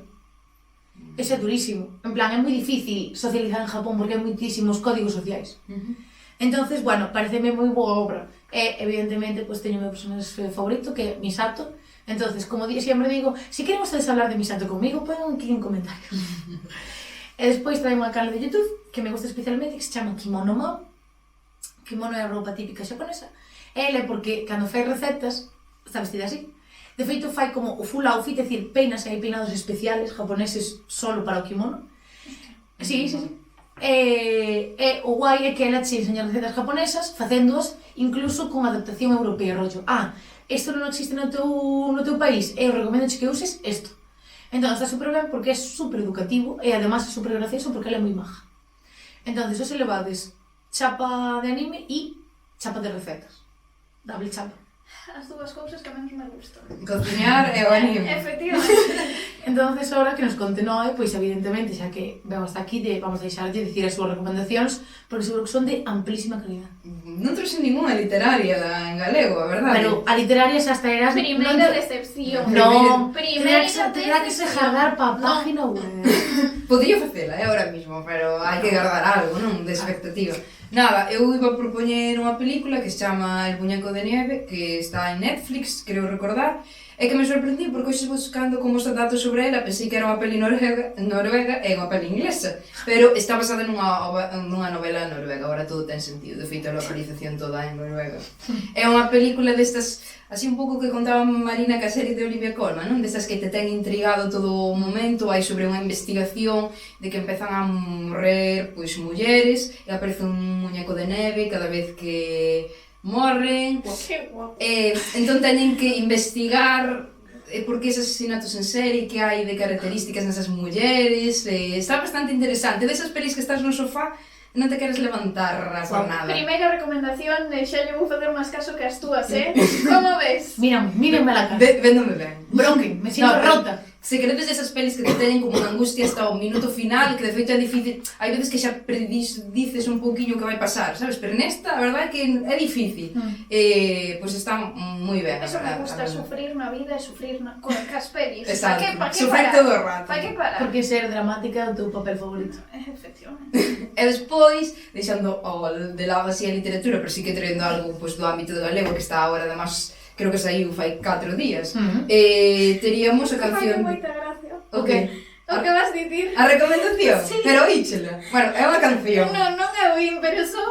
Speaker 2: Eso é durísimo. En plan, é moi difícil socializar en Japón porque hai moitísimos códigos sociais. Entonces, bueno, pareceme moi boa obra. E, evidentemente, pues, teño o meu personaxe favorito, que é Misato. Entonces, como sempre digo, si queren ustedes hablar de Misato conmigo, poden aquí en comentarios. E despois trae unha canal de YouTube que me gusta especialmente, que se chama Kimono Mom. Kimono é a roupa típica xaponesa. Ela é porque, cando fai recetas, está vestida así. De feito, fai como o full outfit, é dicir, peinas e hai peinados especiales japoneses solo para o kimono. Sí. E o guai é que ela che enseña recetas japonesas, facéndoas incluso con adaptación europea, rollo. Isto non existe no teu país, eu recomendo que uses isto. Entón, está super ben porque é super educativo e además é super gracioso porque ela é moi maja. Entón, os elevades chapa de anime e chapa de recetas. Double chapa.
Speaker 1: As dúas cousas que menos me gustan.
Speaker 3: Cociñar e o anime.
Speaker 1: Efectivamente.
Speaker 2: Entonces, ahora que nos conte Noé, pois evidentemente, xa que vemos hasta aquí, vamos a deixar de dicir as súas recomendacións, porque seguro que son de amplísima calidad.
Speaker 3: Non trouxe ninguna literaria en galego, a verdade.
Speaker 2: Pero a literaria xa traerás...
Speaker 1: Primeira decepción.
Speaker 2: No,
Speaker 1: Primeira
Speaker 2: terá que se jardar pa página web.
Speaker 3: Podría facela, ahora mismo, pero hai que guardar algo, non? De expectativa. Nada, eu iba a propoñer unha película que se chama El Muñeco de Nieve, que está en Netflix, creo recordar, e que me sorprendí porque hoxe buscando como os datos sobre ela, pensei que era unha peli noruega e unha peli inglesa, pero está basada nunha novela noruega, agora todo ten sentido, de feito a localización toda en Noruega. É unha película destas, así un pouco que contaba Marina que a serie de Olivia Colman, non? Destas que te ten intrigado todo o momento, hai sobre unha investigación de que empezan a morrer pois mulleres e aparece un muñeco de neve cada vez que morren.
Speaker 1: Que guapo.
Speaker 3: Entón teñen que investigar por que esos asesinatos en serie, que hai de características nesas mulleres. Está bastante interesante. Desas pelis que estás no sofá non te queres levantar por nada.
Speaker 1: Primeira recomendación, xa lle vou facer máis caso que as túas, Como ves?
Speaker 2: Mírenme la cara.
Speaker 3: Véndome ben.
Speaker 2: Bronquen, me siento rota.
Speaker 3: Se queredes esas pelis que te teñen como unha angustia hasta o minuto final, que de feito é difícil, hai veces que xa dices un pouquiño que vai pasar, sabes? Pero nesta, a verdade é que é difícil. Pois está moi ben.
Speaker 1: Eso me gusta, sufrir na vida e sufrir cas pelis.
Speaker 3: Exacto,
Speaker 1: Pa que
Speaker 3: sufrir
Speaker 1: parar?
Speaker 3: todo o rato.
Speaker 1: Pa que parar?
Speaker 2: Porque ser dramática é o teu papel favorito.
Speaker 1: Efectivamente.
Speaker 3: E despois, deixando de lado así a literatura, pero sí que traendo algo pois, do ámbito de galego, que está agora, además, creo que saiu fai 4 días, teríamos a canción...
Speaker 1: Fai moita gracia.
Speaker 3: O
Speaker 2: que?
Speaker 1: O que vas dicir?
Speaker 3: A recomendación?
Speaker 1: Sí.
Speaker 3: Pero oíchela. Bueno, é unha canción.
Speaker 1: Non é oín, pero só...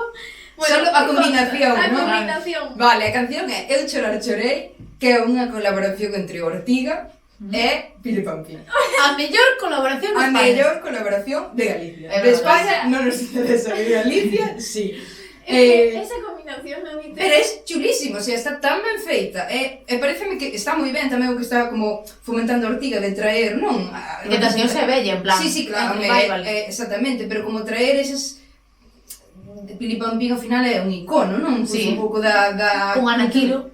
Speaker 3: Solo a combinación,
Speaker 1: A
Speaker 3: non?
Speaker 1: combinación.
Speaker 3: Vale, a canción é Eu chorar chorei, que é unha colaboración entre Ortiga e Pili Pampín.
Speaker 2: A mellor colaboración de
Speaker 3: A
Speaker 2: España.
Speaker 3: mellor colaboración de Galicia.
Speaker 2: É
Speaker 3: De
Speaker 2: verdade.
Speaker 3: España non nos interesa, de Galicia, sí.
Speaker 1: Esa combinación non me interesa.
Speaker 3: Pero é chulísimo, o sea, está tan ben feita. E pareceme que está moi ben tamén o que está como fomentando Ortiga de traer, non?
Speaker 2: Que a canción se bella, en plan.
Speaker 3: Sí, claro,
Speaker 2: revival.
Speaker 3: exactamente, pero como traer esas... Pili Pampín ao final é un icono, non? Pois
Speaker 2: Sí.
Speaker 3: un pouco da
Speaker 2: Un anaquilo.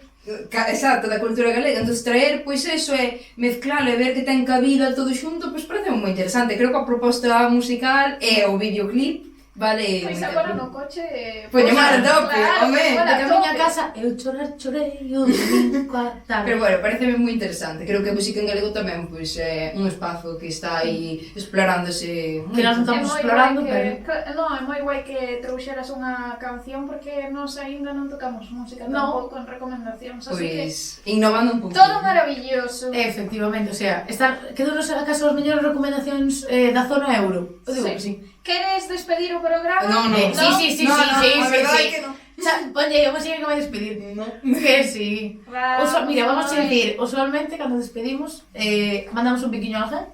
Speaker 3: Exacto, da cultura galega. Entón, traer, pois eso é mezclalo e ver que ten cabida todo xunto, pois parece moi interesante. Creo que a proposta musical e o videoclip vale...
Speaker 1: Pois agora no coche...
Speaker 3: Pois a tope, home.
Speaker 1: agora
Speaker 2: De
Speaker 1: a
Speaker 2: camiña a
Speaker 1: tope.
Speaker 2: casa, eu chorar chorei o domingo a tarde.
Speaker 3: Pero bueno, pareceme moi interesante. Creo que a música en galego tamén pois, é un espazo que está aí explorándose.
Speaker 2: Que nós non
Speaker 1: É
Speaker 2: estamos
Speaker 1: moi
Speaker 2: explorando,
Speaker 1: guai
Speaker 2: pero...
Speaker 1: Non, é moi guai que trouxeras unha canción porque nós aínda non tocamos música
Speaker 2: No.
Speaker 1: tampouco en recomendacións, así que
Speaker 3: Pois, innovando un pouco.
Speaker 1: todo maravilloso.
Speaker 2: Efectivamente, o sea, quedonos acaso as mellores recomendacións da zona euro? Eu digo que sí.
Speaker 1: Queres despedir o programa?
Speaker 3: No.
Speaker 2: Sí,
Speaker 3: No, a verdade
Speaker 2: sí.
Speaker 3: é que non.
Speaker 2: Ponlle, eu música que vai despedir.
Speaker 3: No.
Speaker 2: Que sí. Mira, vamos a
Speaker 1: Vai.
Speaker 2: decir, usualmente cando despedimos, mandamos un piquiño a alguén,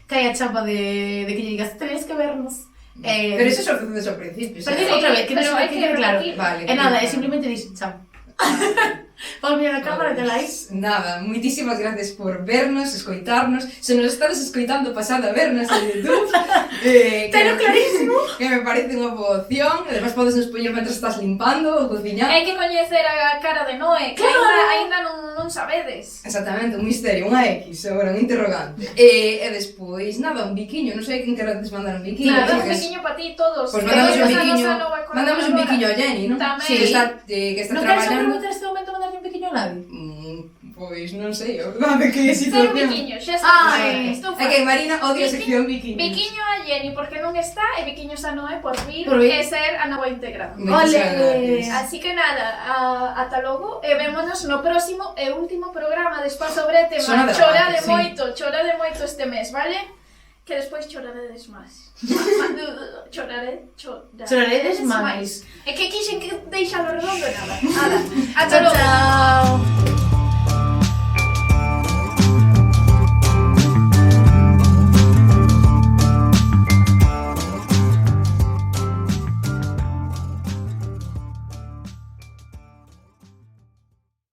Speaker 2: que hai a chapa de que lle digas, tenéis que vernos.
Speaker 3: Pero eso só facedes ao principio.
Speaker 2: Pero digo outra vez, que non
Speaker 1: pero
Speaker 2: se
Speaker 1: hai
Speaker 2: que
Speaker 1: que
Speaker 2: quede claro.
Speaker 1: repetir.
Speaker 3: Vale.
Speaker 2: E nada, é simplemente dis, chao. Podes mirar a cámara e te likes.
Speaker 3: Nada, moitísimas gracias por vernos, escoitarnos. Se nos estades escoitando, pasad a vernos en YouTube.
Speaker 2: Pero clarísimo.
Speaker 3: Que me parece unha boa opción. Además, podes nos poñer mentre estás limpando ou cociñando.
Speaker 1: Hai que coñecer a cara de Noé, que ainda non sabedes.
Speaker 3: Exactamente, un misterio, unha X, agora un interrogante. E despois, nada, un biquiño, non sei quen queredes mandar un biquiño.
Speaker 1: Claro, un
Speaker 3: chiques.
Speaker 1: biquiño para ti todos.
Speaker 3: Pois mandamos un
Speaker 1: Esa
Speaker 3: biquiño,
Speaker 1: nosa nova
Speaker 3: mandamos un biquiño a Jenny, non?
Speaker 1: Tamén.
Speaker 3: Sí, que está
Speaker 2: Non queres
Speaker 3: traballando.
Speaker 2: aproveitar este momento a mandarle un pequeño nadie?
Speaker 3: Pois non sei, a verdade que
Speaker 1: Ten
Speaker 3: situación.
Speaker 1: biquiño, xa está.
Speaker 3: É
Speaker 1: Estou
Speaker 3: que Marina odia a sección biquiños.
Speaker 1: Biquiño a Jenny porque non está e biquiños a Noé por vir
Speaker 2: Por vir.
Speaker 1: e ser a nova integrante.
Speaker 3: Moitísimas
Speaker 2: Ole.
Speaker 3: gracias.
Speaker 1: Así que nada, ata logo e vémonos no próximo e último programa de Espazo Brete.
Speaker 3: Sona de
Speaker 1: Chorade
Speaker 3: remate, sí.
Speaker 1: chorade moito este mes, vale? Que despois choraredes máis.
Speaker 2: Choraredes máis.
Speaker 1: É que quixen que deixalo redondo e nada. Ata
Speaker 2: Chao,
Speaker 1: logo.
Speaker 2: chao.